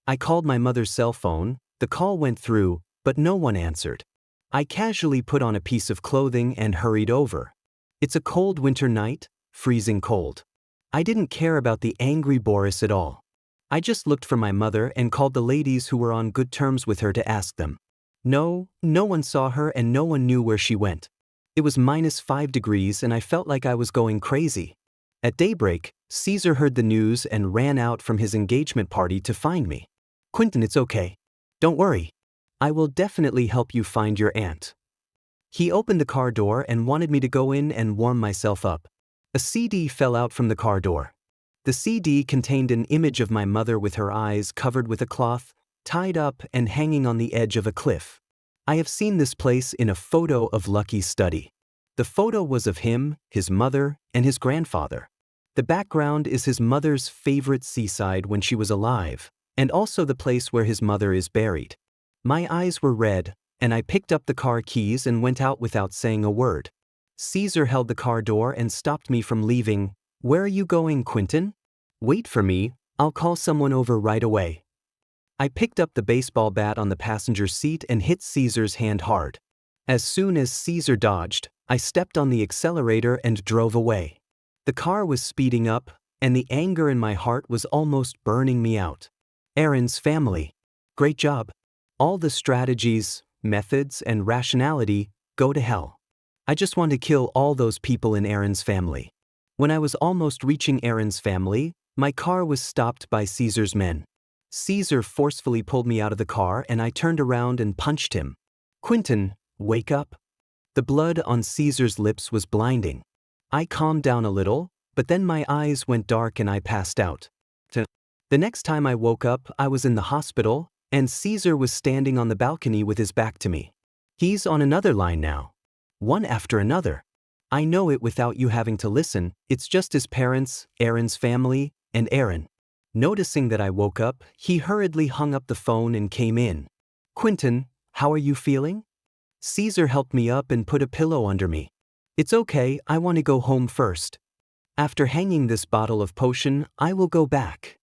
I called my mother's cell phone, the call went through, but no one answered. I casually put on a piece of clothing and hurried over. It's a cold winter night, freezing cold. I didn't care about the angry Boris at all. I just looked for my mother and called the ladies who were on good terms with her to ask them. No one saw her and no one knew where she went. It was -5 degrees and I felt like I was going crazy. At daybreak, Caesar heard the news and ran out from his engagement party to find me. Quentin, it's okay. Don't worry. I will definitely help you find your aunt. He opened the car door and wanted me to go in and warm myself up. A CD fell out from the car door. The CD contained an image of my mother with her eyes covered with a cloth, tied up and hanging on the edge of a cliff. I have seen this place in a photo of Lucky's study. The photo was of him, his mother, and his grandfather. The background is his mother's favorite seaside when she was alive, and also the place where his mother is buried. My eyes were red, and I picked up the car keys and went out without saying a word. Caesar held the car door and stopped me from leaving. Where are you going, Quentin? Wait for me, I'll call someone over right away. I picked up the baseball bat on the passenger seat and hit Caesar's hand hard. As soon as Caesar dodged, I stepped on the accelerator and drove away. The car was speeding up, and the anger in my heart was almost burning me out. Aaron's family. Great job. All the strategies, methods, and rationality, go to hell. I just want to kill all those people in Aaron's family. When I was almost reaching Aaron's family, my car was stopped by Caesar's men. Caesar forcefully pulled me out of the car and I turned around and punched him. Quentin, wake up. The blood on Caesar's lips was blinding. I calmed down a little, but then my eyes went dark and I passed out. The next time I woke up, I was in the hospital, and Caesar was standing on the balcony with his back to me. He's on another line now. One after another. I know it without you having to listen. It's just his parents, Aaron's family, and Aaron. Noticing that I woke up, he hurriedly hung up the phone and came in. Quentin, how are you feeling? Caesar helped me up and put a pillow under me. It's okay, I want to go home first. After hanging this bottle of potion, I will go back.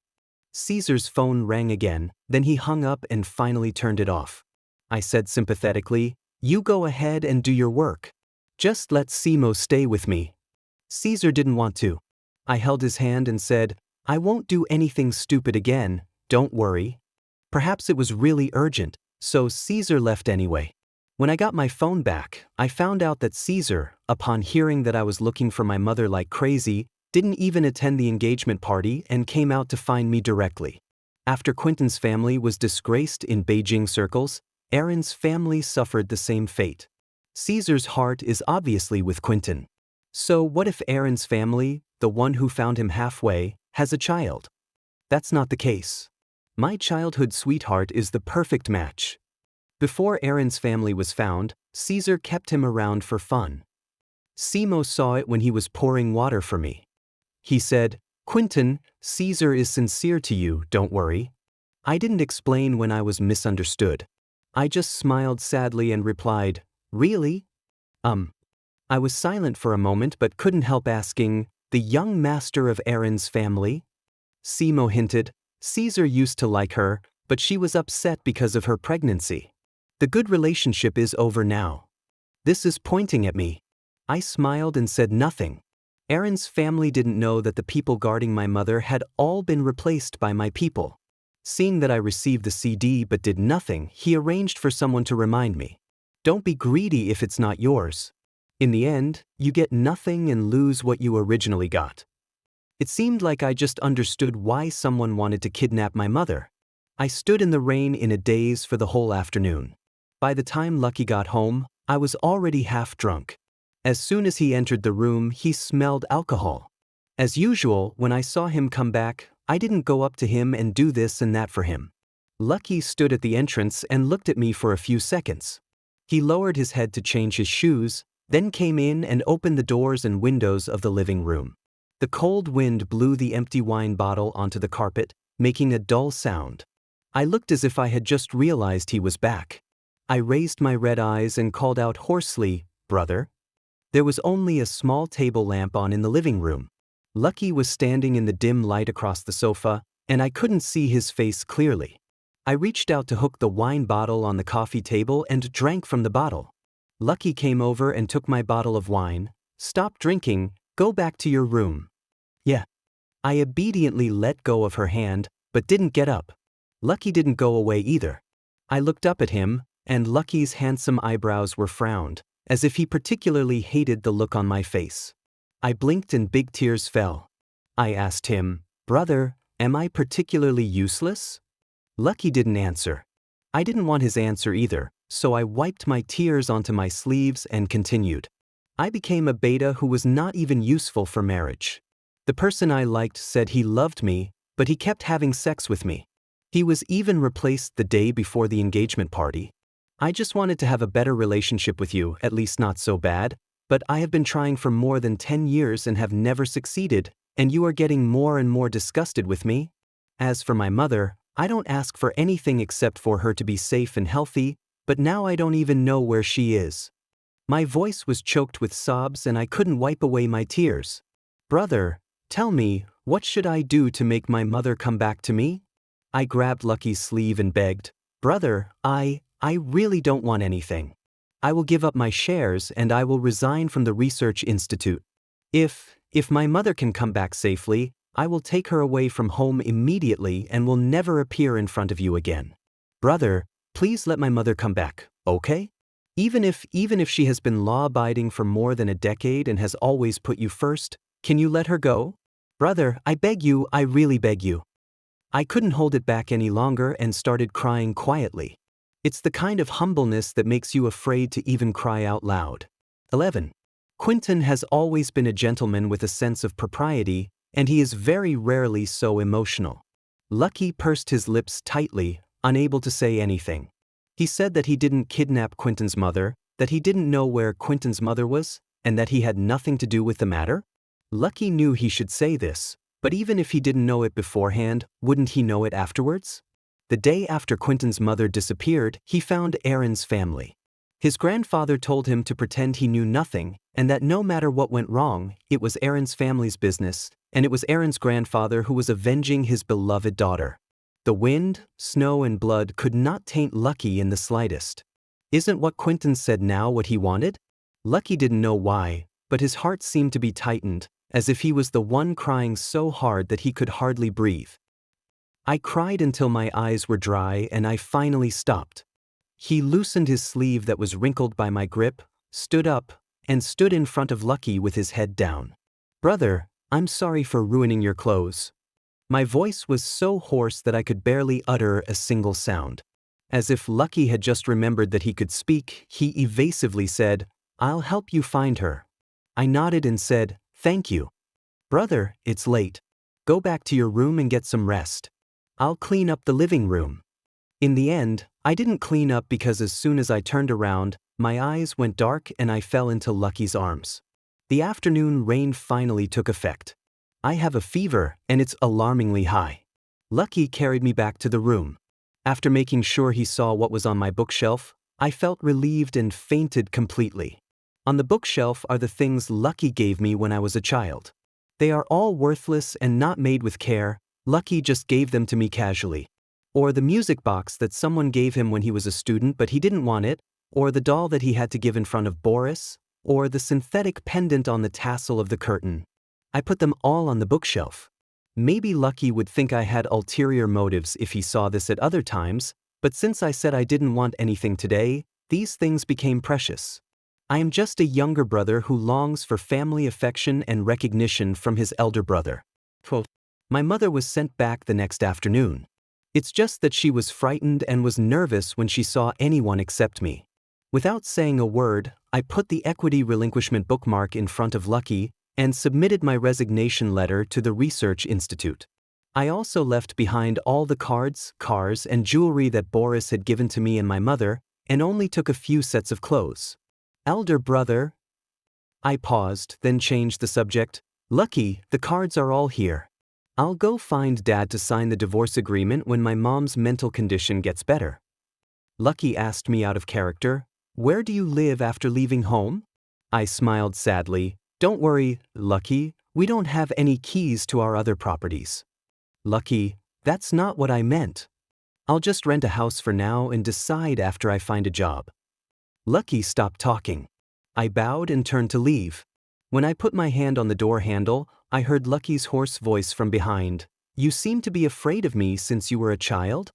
Caesar's phone rang again, then he hung up and finally turned it off. I said sympathetically, you go ahead and do your work. Just let Simo stay with me. Caesar didn't want to. I held his hand and said, I won't do anything stupid again, don't worry. Perhaps it was really urgent, so Caesar left anyway. When I got my phone back, I found out that Caesar, upon hearing that I was looking for my mother like crazy, didn't even attend the engagement party and came out to find me directly. After Quentin's family was disgraced in Beijing circles, Aaron's family suffered the same fate. Caesar's heart is obviously with Quentin. So what if Aaron's family, the one who found him halfway, has a child? That's not the case. My childhood sweetheart is the perfect match. Before Aaron's family was found, Caesar kept him around for fun. Simo saw it when he was pouring water for me. He said, Quentin, Caesar is sincere to you, don't worry. I didn't explain when I was misunderstood. I just smiled sadly and replied, really? I was silent for a moment but couldn't help asking, the young master of Aaron's family? Simo hinted, Caesar used to like her, but she was upset because of her pregnancy. The good relationship is over now. This is pointing at me. I smiled and said nothing. Aaron's family didn't know that the people guarding my mother had all been replaced by my people. Seeing that I received the CD but did nothing, he arranged for someone to remind me. Don't be greedy if it's not yours. In the end, you get nothing and lose what you originally got. It seemed like I just understood why someone wanted to kidnap my mother. I stood in the rain in a daze for the whole afternoon. By the time Lucky got home, I was already half drunk. As soon as he entered the room, he smelled alcohol. As usual, when I saw him come back, I didn't go up to him and do this and that for him. Lucky stood at the entrance and looked at me for a few seconds. He lowered his head to change his shoes, then came in and opened the doors and windows of the living room. The cold wind blew the empty wine bottle onto the carpet, making a dull sound. I looked as if I had just realized he was back. I raised my red eyes and called out hoarsely, "Brother?" There was only a small table lamp on in the living room. Lucky was standing in the dim light across the sofa, and I couldn't see his face clearly. I reached out to hook the wine bottle on the coffee table and drank from the bottle. Lucky came over and took my bottle of wine. "Stop drinking, go back to your room." "Yeah." I obediently let go of her hand, but didn't get up. Lucky didn't go away either. I looked up at him, and Lucky's handsome eyebrows were frowned, as if he particularly hated the look on my face. I blinked and big tears fell. I asked him, "Brother, am I particularly useless?" Lucky didn't answer. I didn't want his answer either, so I wiped my tears onto my sleeves and continued. I became a beta who was not even useful for marriage. The person I liked said he loved me, but he kept having sex with me. He was even replaced the day before the engagement party. "I just wanted to have a better relationship with you, at least not so bad, but I have been trying for more than 10 years and have never succeeded, and you are getting more and more disgusted with me. As for my mother, I don't ask for anything except for her to be safe and healthy, but now I don't even know where she is." My voice was choked with sobs and I couldn't wipe away my tears. "Brother, tell me, what should I do to make my mother come back to me?" I grabbed Lucky's sleeve and begged, "Brother, I really don't want anything. I will give up my shares and I will resign from the research institute. If my mother can come back safely, I will take her away from home immediately and will never appear in front of you again. Brother, please let my mother come back, okay? Even if she has been law-abiding for more than a decade and has always put you first, can you let her go? Brother, I beg you, I really beg you." I couldn't hold it back any longer and started crying quietly. It's the kind of humbleness that makes you afraid to even cry out loud. 11. Quentin has always been a gentleman with a sense of propriety, and he is very rarely so emotional. Lucky pursed his lips tightly, unable to say anything. He said that he didn't kidnap Quentin's mother, that he didn't know where Quentin's mother was, and that he had nothing to do with the matter. Lucky knew he should say this, but even if he didn't know it beforehand, wouldn't he know it afterwards? The day after Quentin's mother disappeared, he found Aaron's family. His grandfather told him to pretend he knew nothing, and that no matter what went wrong, it was Aaron's family's business, and it was Aaron's grandfather who was avenging his beloved daughter. The wind, snow, and blood could not taint Lucky in the slightest. Isn't what Quentin said now what he wanted? Lucky didn't know why, but his heart seemed to be tightened, as if he was the one crying so hard that he could hardly breathe. I cried until my eyes were dry and I finally stopped. He loosened his sleeve that was wrinkled by my grip, stood up, and stood in front of Lucky with his head down. "Brother, I'm sorry for ruining your clothes." My voice was so hoarse that I could barely utter a single sound. As if Lucky had just remembered that he could speak, he evasively said, "I'll help you find her." I nodded and said, "Thank you." "Brother, it's late. Go back to your room and get some rest. I'll clean up the living room." In the end, I didn't clean up because as soon as I turned around, my eyes went dark and I fell into Lucky's arms. The afternoon rain finally took effect. I have a fever and it's alarmingly high. Lucky carried me back to the room. After making sure he saw what was on my bookshelf, I felt relieved and fainted completely. On the bookshelf are the things Lucky gave me when I was a child. They are all worthless and not made with care. Lucky just gave them to me casually. Or the music box that someone gave him when he was a student but he didn't want it, or the doll that he had to give in front of Boris, or the synthetic pendant on the tassel of the curtain. I put them all on the bookshelf. Maybe Lucky would think I had ulterior motives if he saw this at other times, but since I said I didn't want anything today, these things became precious. I am just a younger brother who longs for family affection and recognition from his elder brother. Quote, "My mother was sent back the next afternoon. It's just that she was frightened and was nervous when she saw anyone except me." Without saying a word, I put the equity relinquishment bookmark in front of Lucky and submitted my resignation letter to the Research Institute. I also left behind all the cards, cars, and jewelry that Boris had given to me and my mother, and only took a few sets of clothes. Elder brother? I paused, then changed the subject. Lucky, the cards are all here. I'll go find Dad to sign the divorce agreement when my mom's mental condition gets better. Lucky asked me out of character, "Where do you live after leaving home?" I smiled sadly. "Don't worry, Lucky, we don't have any keys to our other properties." Lucky, "That's not what I meant. I'll just rent a house for now and decide after I find a job." Lucky stopped talking. I bowed and turned to leave. When I put my hand on the door handle, I heard Lucky's hoarse voice from behind. "You seem to be afraid of me since you were a child?"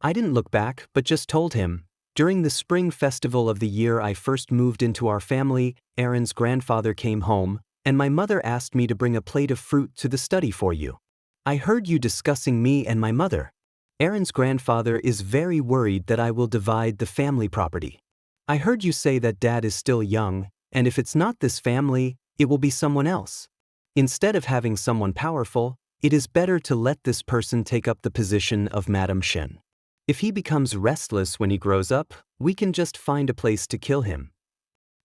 I didn't look back, but just told him. During the spring festival of the year I first moved into our family, Aaron's grandfather came home, and my mother asked me to bring a plate of fruit to the study for you. I heard you discussing me and my mother. Aaron's grandfather is very worried that I will divide the family property. I heard you say that Dad is still young, and if it's not this family, it will be someone else. Instead of having someone powerful, it is better to let this person take up the position of Madam Shen. If he becomes restless when he grows up, we can just find a place to kill him.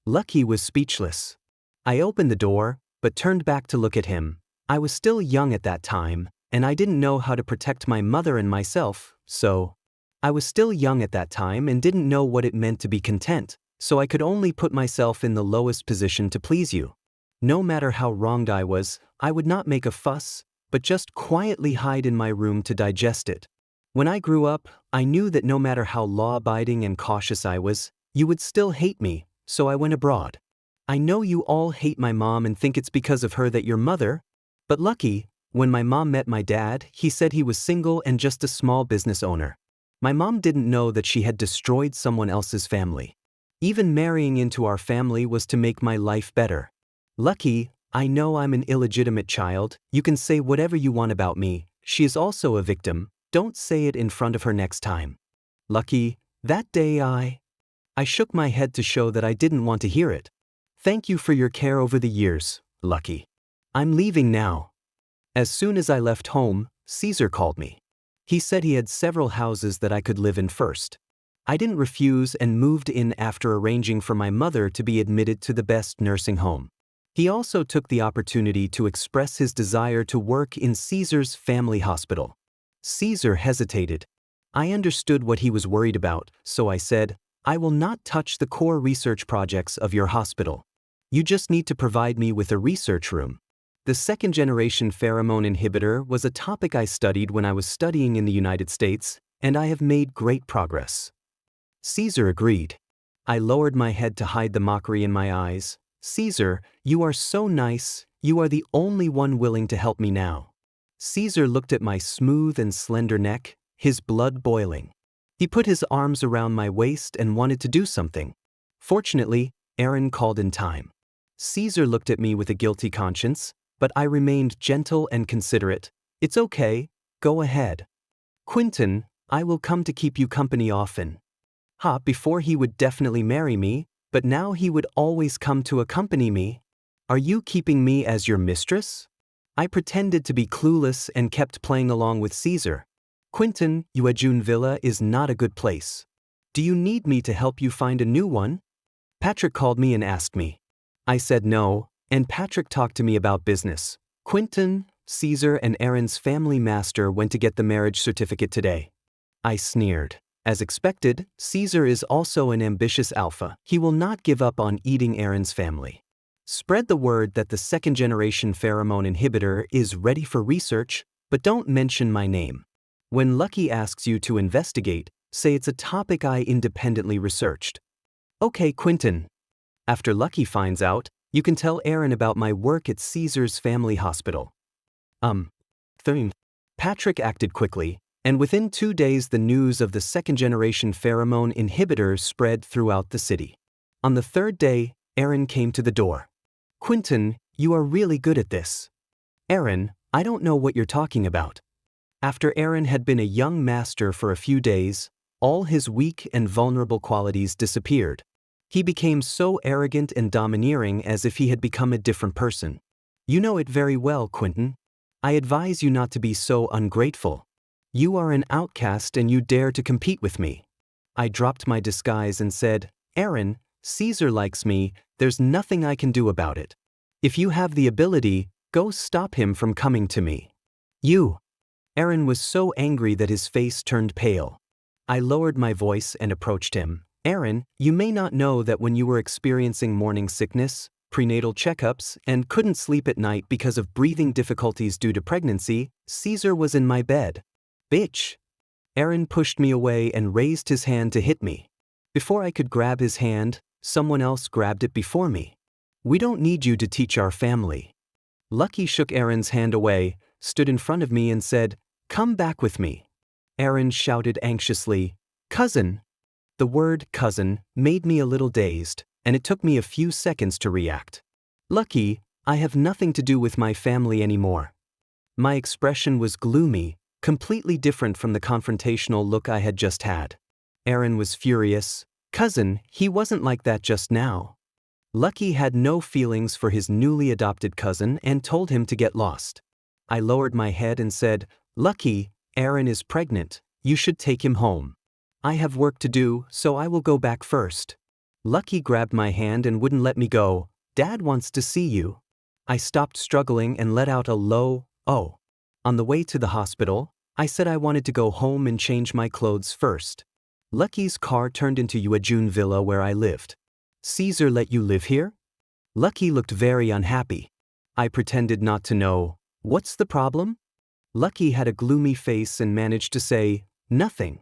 Lucky was speechless. I opened the door, but turned back to look at him. I was still young at that time, and I didn't know how to protect my mother and myself, so I was still young at that time and didn't know what it meant to be content, so I could only put myself in the lowest position to please you. No matter how wronged I was, I would not make a fuss, but just quietly hide in my room to digest it. When I grew up, I knew that no matter how law-abiding and cautious I was, you would still hate me, so I went abroad. I know you all hate my mom and think it's because of her that your mother, but Lucky, when my mom met my dad, he said he was single and just a small business owner. My mom didn't know that she had destroyed someone else's family. Even marrying into our family was to make my life better. Lucky, I know I'm an illegitimate child, you can say whatever you want about me, she is also a victim, don't say it in front of her next time. Lucky, that day I shook my head to show that I didn't want to hear it. Thank you for your care over the years, Lucky. I'm leaving now. As soon as I left home, Caesar called me. He said he had several houses that I could live in first. I didn't refuse and moved in after arranging for my mother to be admitted to the best nursing home. He also took the opportunity to express his desire to work in Caesar's family hospital. Caesar hesitated. I understood what he was worried about, so I said, "I will not touch the core research projects of your hospital. You just need to provide me with a research room." The second-generation pheromone inhibitor was a topic I studied when I was studying in the United States, and I have made great progress. Caesar agreed. I lowered my head to hide the mockery in my eyes. "Caesar, you are so nice, you are the only one willing to help me now." Caesar looked at my smooth and slender neck, his blood boiling. He put his arms around my waist and wanted to do something. Fortunately, Aaron called in time. Caesar looked at me with a guilty conscience, but I remained gentle and considerate. "It's okay, go ahead. Quentin, I will come to keep you company often." Before he would definitely marry me, but now he would always come to accompany me. "Are you keeping me as your mistress?" I pretended to be clueless and kept playing along with Caesar. "Quentin, Yuejun Villa is not a good place. Do you need me to help you find a new one?" Patrick called me and asked me. I said no, and Patrick talked to me about business. "Quentin, Caesar and Aaron's family master went to get the marriage certificate today." I sneered. As expected, Caesar is also an ambitious alpha. He will not give up on eating Aaron's family. Spread the word that the second-generation pheromone inhibitor is ready for research, but don't mention my name. When Lucky asks you to investigate, say it's a topic I independently researched. "Okay, Quentin." After Lucky finds out, you can tell Aaron about my work at Caesar's family hospital. Patrick acted quickly, and within 2 days the news of the second-generation pheromone inhibitor spread throughout the city. On the third day, Aaron came to the door. "Quentin, you are really good at this." "Aaron, I don't know what you're talking about." After Aaron had been a young master for a few days, all his weak and vulnerable qualities disappeared. He became so arrogant and domineering as if he had become a different person. "You know it very well, Quentin." I advise you not to be so ungrateful. You are an outcast and you dare to compete with me. I dropped my disguise and said, Aaron, Caesar likes me, there's nothing I can do about it. If you have the ability, go stop him from coming to me. You. Aaron was so angry that his face turned pale. I lowered my voice and approached him. Aaron, you may not know that when you were experiencing morning sickness, prenatal checkups, and couldn't sleep at night because of breathing difficulties due to pregnancy, Caesar was in my bed. Bitch. Aaron pushed me away and raised his hand to hit me. Before I could grab his hand, someone else grabbed it before me. We don't need you to teach our family. Lucky shook Aaron's hand away, stood in front of me and said, Come back with me. Aaron shouted anxiously, Cousin. The word cousin made me a little dazed, and it took me a few seconds to react. Lucky, I have nothing to do with my family anymore. My expression was gloomy, completely different from the confrontational look I had just had. Aaron was furious. Cousin, he wasn't like that just now. Lucky had no feelings for his newly adopted cousin and told him to get lost. I lowered my head and said, Lucky, Aaron is pregnant, you should take him home. I have work to do, so I will go back first. Lucky grabbed my hand and wouldn't let me go. Dad wants to see you. I stopped struggling and let out a low, oh. On the way to the hospital, I said I wanted to go home and change my clothes first. Lucky's car turned into Yuajun Villa where I lived. Caesar let you live here? Lucky looked very unhappy. I pretended not to know. What's the problem? Lucky had a gloomy face and managed to say, Nothing.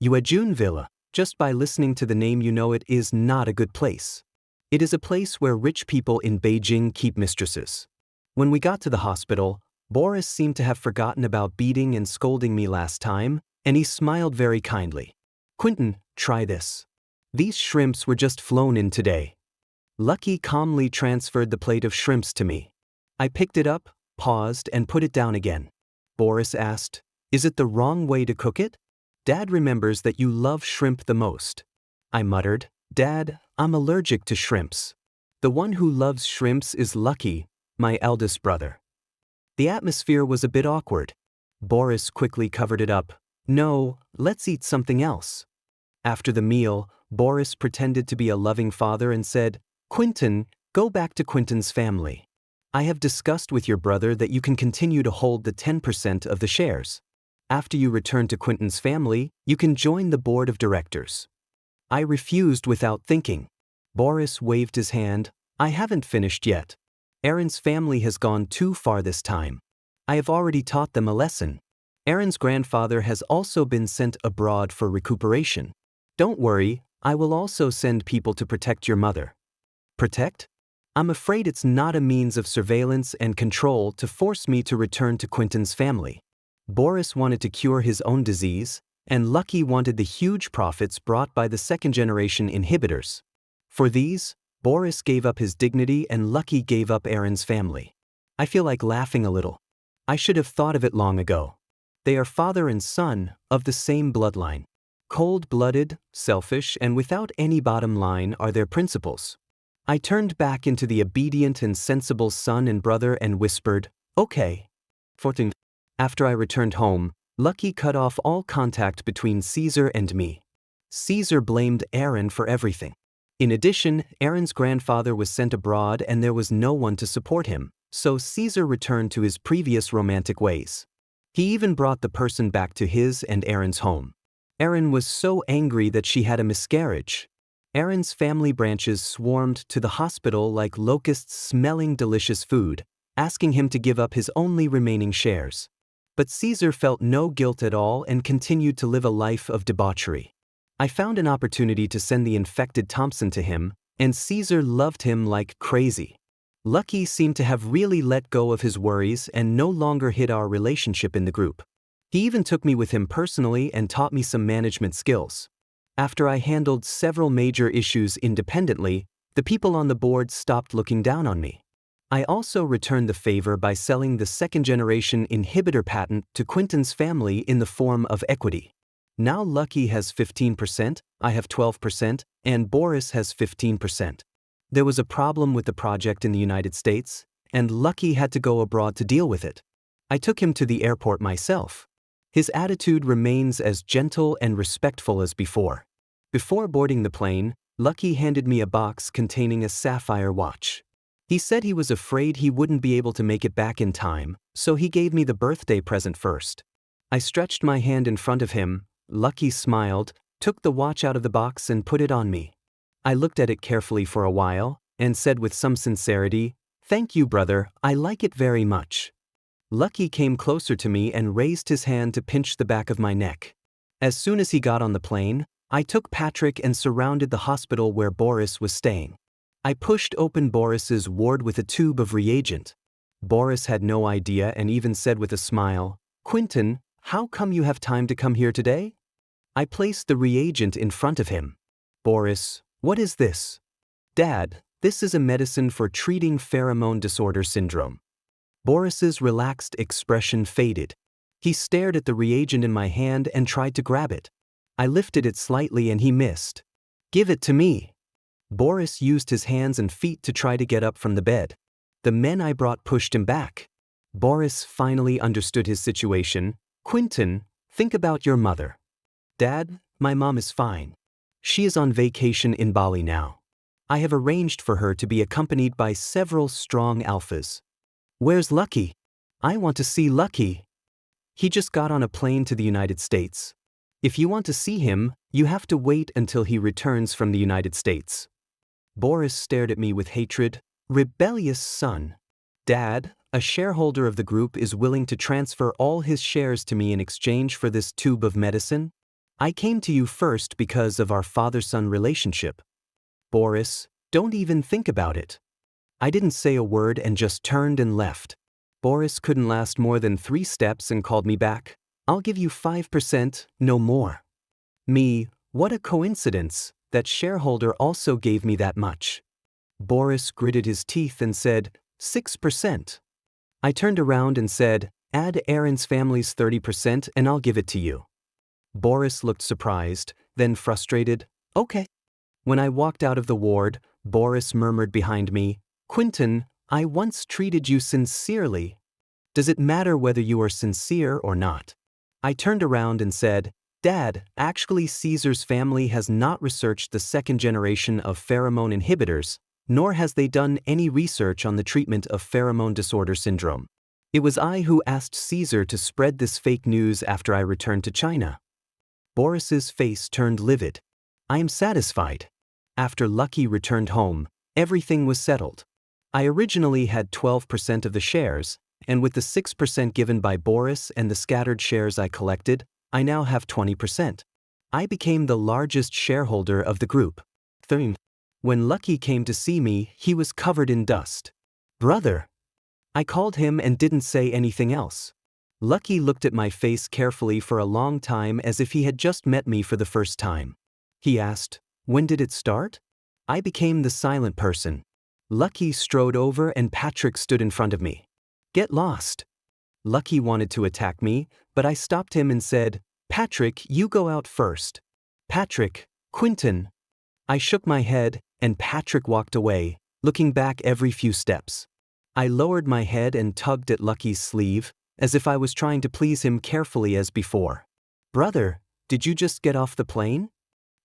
Yuajun Villa, just by listening to the name you know it is not a good place. It is a place where rich people in Beijing keep mistresses. When we got to the hospital, Boris seemed to have forgotten about beating and scolding me last time, and he smiled very kindly. Quentin, try this. These shrimps were just flown in today. Lucky calmly transferred the plate of shrimps to me. I picked it up, paused, and put it down again. Boris asked, Is it the wrong way to cook it? Dad remembers that you love shrimp the most. I muttered, Dad, I'm allergic to shrimps. The one who loves shrimps is Lucky, my eldest brother. The atmosphere was a bit awkward. Boris quickly covered it up. No, let's eat something else. After the meal, Boris pretended to be a loving father and said, Quentin, go back to Quentin's family. I have discussed with your brother that you can continue to hold the 10% of the shares. After you return to Quentin's family, you can join the board of directors. I refused without thinking. Boris waved his hand. I haven't finished yet. Aaron's family has gone too far this time. I have already taught them a lesson. Aaron's grandfather has also been sent abroad for recuperation. Don't worry, I will also send people to protect your mother. Protect? I'm afraid it's not a means of surveillance and control to force me to return to Quentin's family. Boris wanted to cure his own disease, and Lucky wanted the huge profits brought by the second-generation inhibitors. For these, Boris gave up his dignity and Lucky gave up Aaron's family. I feel like laughing a little. I should have thought of it long ago. They are father and son, of the same bloodline. Cold-blooded, selfish, and without any bottom line are their principles. I turned back into the obedient and sensible son and brother and whispered, Okay. 14. After I returned home, Lucky cut off all contact between Caesar and me. Caesar blamed Aaron for everything. In addition, Aaron's grandfather was sent abroad and there was no one to support him, so Caesar returned to his previous romantic ways. He even brought the person back to his and Aaron's home. Aaron was so angry that she had a miscarriage. Aaron's family branches swarmed to the hospital like locusts smelling delicious food, asking him to give up his only remaining shares. But Caesar felt no guilt at all and continued to live a life of debauchery. I found an opportunity to send the infected Thompson to him, and Caesar loved him like crazy. Lucky seemed to have really let go of his worries and no longer hid our relationship in the group. He even took me with him personally and taught me some management skills. After I handled several major issues independently, the people on the board stopped looking down on me. I also returned the favor by selling the second-generation inhibitor patent to Quentin's family in the form of equity. Now Lucky has 15%, I have 12%, and Boris has 15%. There was a problem with the project in the United States, and Lucky had to go abroad to deal with it. I took him to the airport myself. His attitude remains as gentle and respectful as before. Before boarding the plane, Lucky handed me a box containing a sapphire watch. He said he was afraid he wouldn't be able to make it back in time, so he gave me the birthday present first. I stretched my hand in front of him. Lucky smiled, took the watch out of the box and put it on me. I looked at it carefully for a while, and said with some sincerity, "Thank you, brother, I like it very much." Lucky came closer to me and raised his hand to pinch the back of my neck. As soon as he got on the plane, I took Patrick and surrounded the hospital where Boris was staying. I pushed open Boris's ward with a tube of reagent. Boris had no idea and even said with a smile, "Quentin, how come you have time to come here today?" I placed the reagent in front of him. "Boris, what is this?" "Dad, this is a medicine for treating pheromone disorder syndrome." Boris's relaxed expression faded. He stared at the reagent in my hand and tried to grab it. I lifted it slightly and he missed. "Give it to me." Boris used his hands and feet to try to get up from the bed. The men I brought pushed him back. Boris finally understood his situation. "Quentin, think about your mother." "Dad, my mom is fine. She is on vacation in Bali now. I have arranged for her to be accompanied by several strong alphas." "Where's Lucky?" "I want to see Lucky. He just got on a plane to the United States. If you want to see him, you have to wait until he returns from the United States." Boris stared at me with hatred. "Rebellious son." "Dad, a shareholder of the group is willing to transfer all his shares to me in exchange for this tube of medicine. I came to you first because of our father-son relationship." "Boris, don't even think about it." I didn't say a word and just turned and left. Boris couldn't last more than 3 steps and called me back. "I'll give you 5%, no more." Me, what a coincidence, that shareholder also gave me that much. Boris gritted his teeth and said, 6%. I turned around and said, "Add Aaron's family's 30% and I'll give it to you." Boris looked surprised, then frustrated. "Okay." When I walked out of the ward, Boris murmured behind me, "Quentin, I once treated you sincerely. Does it matter whether you are sincere or not?" I turned around and said, "Dad, actually Caesar's family has not researched the 2nd generation of pheromone inhibitors, nor has they done any research on the treatment of pheromone disorder syndrome. It was I who asked Caesar to spread this fake news after I returned to China." Boris's face turned livid. "I am satisfied." After Lucky returned home, everything was settled. I originally had 12% of the shares, and with the 6% given by Boris and the scattered shares I collected, I now have 20%. I became the largest shareholder of the group. When Lucky came to see me, he was covered in dust. "Brother." I called him and didn't say anything else. Lucky looked at my face carefully for a long time as if he had just met me for the first time. He asked, "When did it start?" I became the silent person. Lucky strode over and Patrick stood in front of me. "Get lost." Lucky wanted to attack me, but I stopped him and said, "Patrick, you go out first." "Patrick, Quentin." I shook my head, and Patrick walked away, looking back every few steps. I lowered my head and tugged at Lucky's sleeve, as if I was trying to please him carefully as before. "Brother, did you just get off the plane?"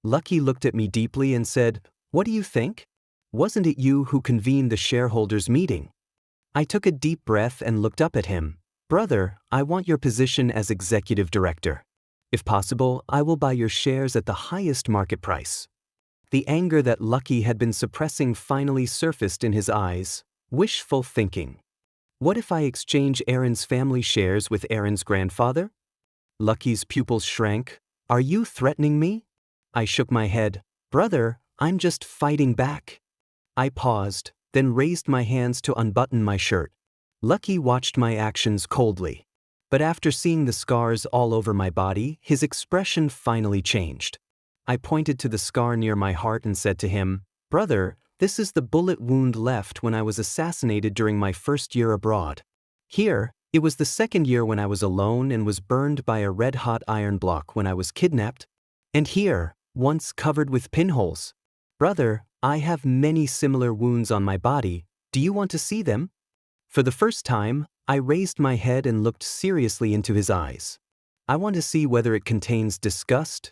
Lucky looked at me deeply and said, "What do you think? Wasn't it you who convened the shareholders' meeting?" I took a deep breath and looked up at him. "Brother, I want your position as executive director. If possible, I will buy your shares at the highest market price." The anger that Lucky had been suppressing finally surfaced in his eyes. Wishful thinking. What if I exchange Aaron's family shares with Aaron's grandfather? Lucky's pupils shrank. "Are you threatening me?" I shook my head. "Brother, I'm just fighting back." I paused, then raised my hands to unbutton my shirt. Lucky watched my actions coldly. But after seeing the scars all over my body, his expression finally changed. I pointed to the scar near my heart and said to him, "Brother, this is the bullet wound left when I was assassinated during my first year abroad. Here, it was the 2nd year when I was alone and was burned by a red-hot iron block when I was kidnapped. And here, once covered with pinholes. Brother, I have many similar wounds on my body. Do you want to see them?" For the first time, I raised my head and looked seriously into his eyes. I want to see whether it contains disgust,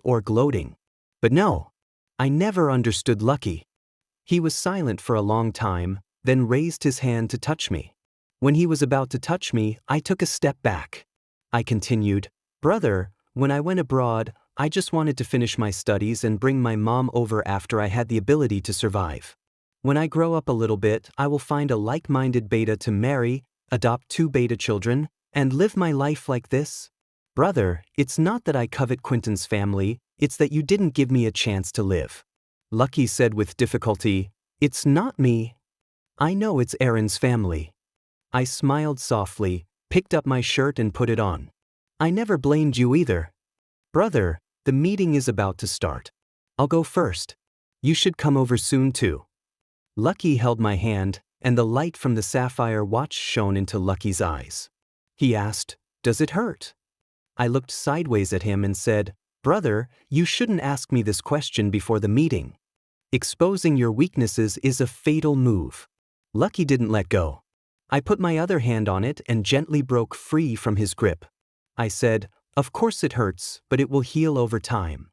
or gloating. But no, I never understood Lucky. He was silent for a long time, then raised his hand to touch me. When he was about to touch me, I took a step back. I continued, "Brother, when I went abroad, I just wanted to finish my studies and bring my mom over after I had the ability to survive. When I grow up a little bit, I will find a like-minded beta to marry, adopt 2 beta children, and live my life like this. Brother, it's not that I covet Quentin's family, it's that you didn't give me a chance to live." Lucky said with difficulty, "It's not me. I know it's Aaron's family." I smiled softly, picked up my shirt and put it on. "I never blamed you either. Brother, the meeting is about to start. I'll go first. You should come over soon too." Lucky held my hand, and the light from the sapphire watch shone into Lucky's eyes. He asked, "Does it hurt?" I looked sideways at him and said, "Brother, you shouldn't ask me this question before the meeting. Exposing your weaknesses is a fatal move." Lucky didn't let go. I put my other hand on it and gently broke free from his grip. I said, "Of course it hurts, but it will heal over time."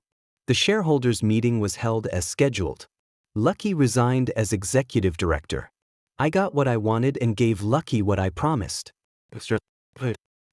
The shareholders' meeting was held as scheduled. Lucky resigned as executive director. I got what I wanted and gave Lucky what I promised.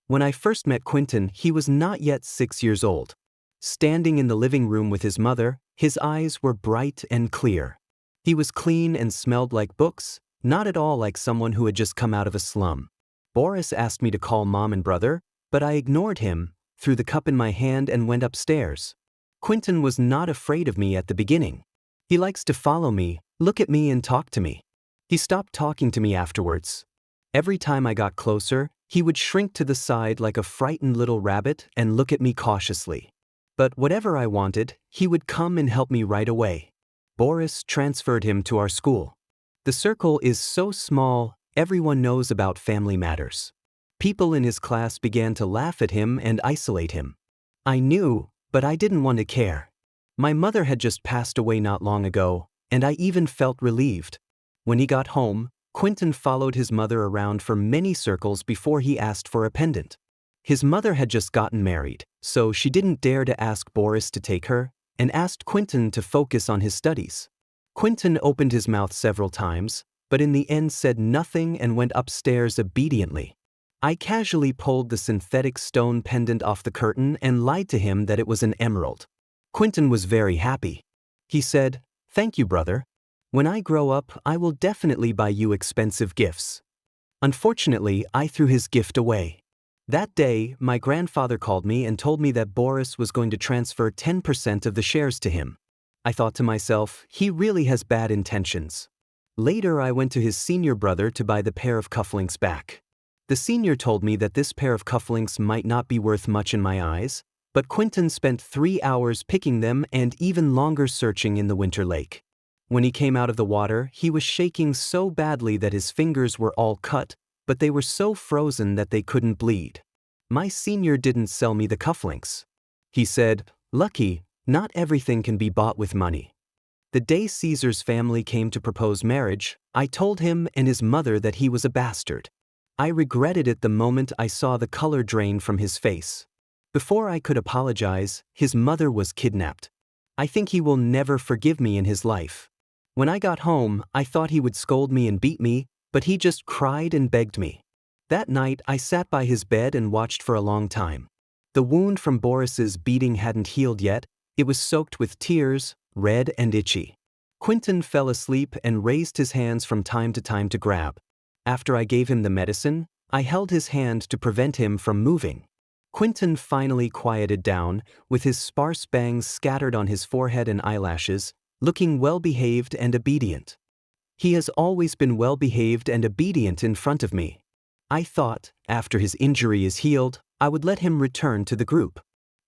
When I first met Quentin, he was not yet 6 years old. Standing in the living room with his mother, his eyes were bright and clear. He was clean and smelled like books, not at all like someone who had just come out of a slum. Boris asked me to call Mom and Brother, but I ignored him, threw the cup in my hand and went upstairs. Quentin was not afraid of me at the beginning. He likes to follow me, look at me and talk to me. He stopped talking to me afterwards. Every time I got closer, he would shrink to the side like a frightened little rabbit and look at me cautiously. But whatever I wanted, he would come and help me right away. Boris transferred him to our school. The circle is so small, everyone knows about family matters. People in his class began to laugh at him and isolate him. I knew, but I didn't want to care. My mother had just passed away not long ago, and I even felt relieved. When he got home, Quentin followed his mother around for many circles before he asked for a pendant. His mother had just gotten married, so she didn't dare to ask Boris to take her, and asked Quentin to focus on his studies. Quentin opened his mouth several times, but in the end said nothing and went upstairs obediently. I casually pulled the synthetic stone pendant off the curtain and lied to him that it was an emerald. Quentin was very happy. He said, "Thank you, brother. When I grow up, I will definitely buy you expensive gifts." Unfortunately, I threw his gift away. That day, my grandfather called me and told me that Boris was going to transfer 10% of the shares to him. I thought to myself, he really has bad intentions. Later, I went to his senior brother to buy the pair of cufflinks back. The senior told me that this pair of cufflinks might not be worth much in my eyes, but Quentin spent 3 hours picking them and even longer searching in the winter lake. When he came out of the water, he was shaking so badly that his fingers were all cut, but they were so frozen that they couldn't bleed. My senior didn't sell me the cufflinks. He said, "Lucky, not everything can be bought with money." The day Caesar's family came to propose marriage, I told him and his mother that he was a bastard. I regretted it the moment I saw the color drain from his face. Before I could apologize, his mother was kidnapped. I think he will never forgive me in his life. When I got home, I thought he would scold me and beat me, but he just cried and begged me. That night, I sat by his bed and watched for a long time. The wound from Boris's beating hadn't healed yet. It was soaked with tears, red and itchy. Quentin fell asleep and raised his hands from time to time to grab. After I gave him the medicine, I held his hand to prevent him from moving. Quentin finally quieted down, with his sparse bangs scattered on his forehead and eyelashes, looking well-behaved and obedient. He has always been well-behaved and obedient in front of me. I thought, after his injury is healed, I would let him return to the group.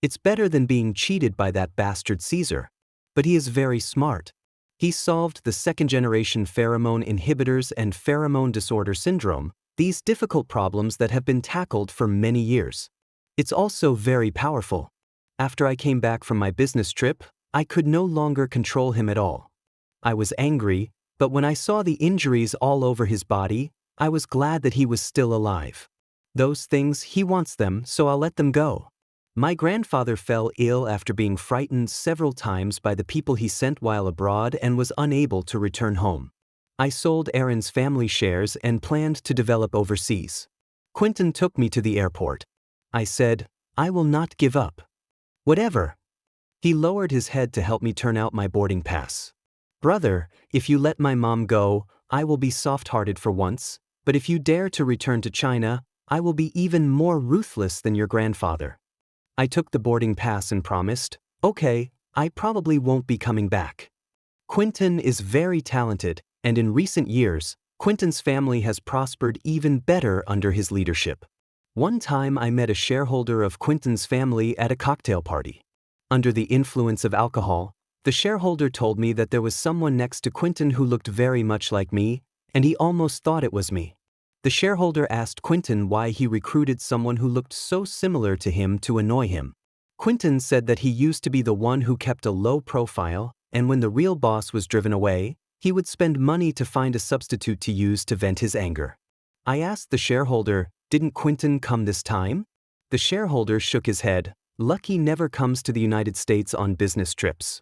It's better than being cheated by that bastard Caesar. But he is very smart. He solved the second-generation pheromone inhibitors and pheromone disorder syndrome, these difficult problems that have been tackled for many years. It's also very powerful. After I came back from my business trip, I could no longer control him at all. I was angry, but when I saw the injuries all over his body, I was glad that he was still alive. Those things, he wants them, so I'll let them go. My grandfather fell ill after being frightened several times by the people he sent while abroad and was unable to return home. I sold Aaron's family shares and planned to develop overseas. Quentin took me to the airport. I said, I will not give up. Whatever. He lowered his head to help me turn out my boarding pass. Brother, if you let my mom go, I will be soft-hearted for once, but if you dare to return to China, I will be even more ruthless than your grandfather. I took the boarding pass and promised, okay, I probably won't be coming back. Quentin is very talented, and in recent years, Quentin's family has prospered even better under his leadership. One time I met a shareholder of Quentin's family at a cocktail party. Under the influence of alcohol, the shareholder told me that there was someone next to Quentin who looked very much like me, and he almost thought it was me. The shareholder asked Quentin why he recruited someone who looked so similar to him to annoy him. Quentin said that he used to be the one who kept a low profile, and when the real boss was driven away, he would spend money to find a substitute to use to vent his anger. I asked the shareholder, didn't Quentin come this time? The shareholder shook his head. Lucky never comes to the United States on business trips.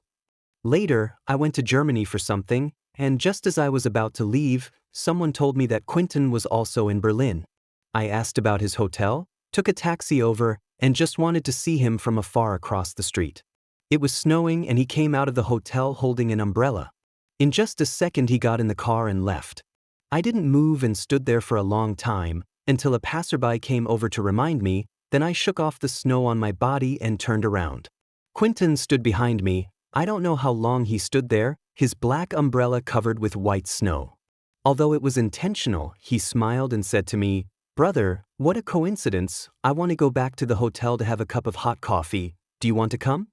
Later, I went to Germany for something, and just as I was about to leave, someone told me that Quentin was also in Berlin. I asked about his hotel, took a taxi over, and just wanted to see him from afar across the street. It was snowing and he came out of the hotel holding an umbrella. In just a second he got in the car and left. I didn't move and stood there for a long time, until a passerby came over to remind me, then I shook off the snow on my body and turned around. Quentin stood behind me. I don't know how long he stood there, his black umbrella covered with white snow. Although it was intentional, he smiled and said to me, Brother, what a coincidence, I want to go back to the hotel to have a cup of hot coffee, do you want to come?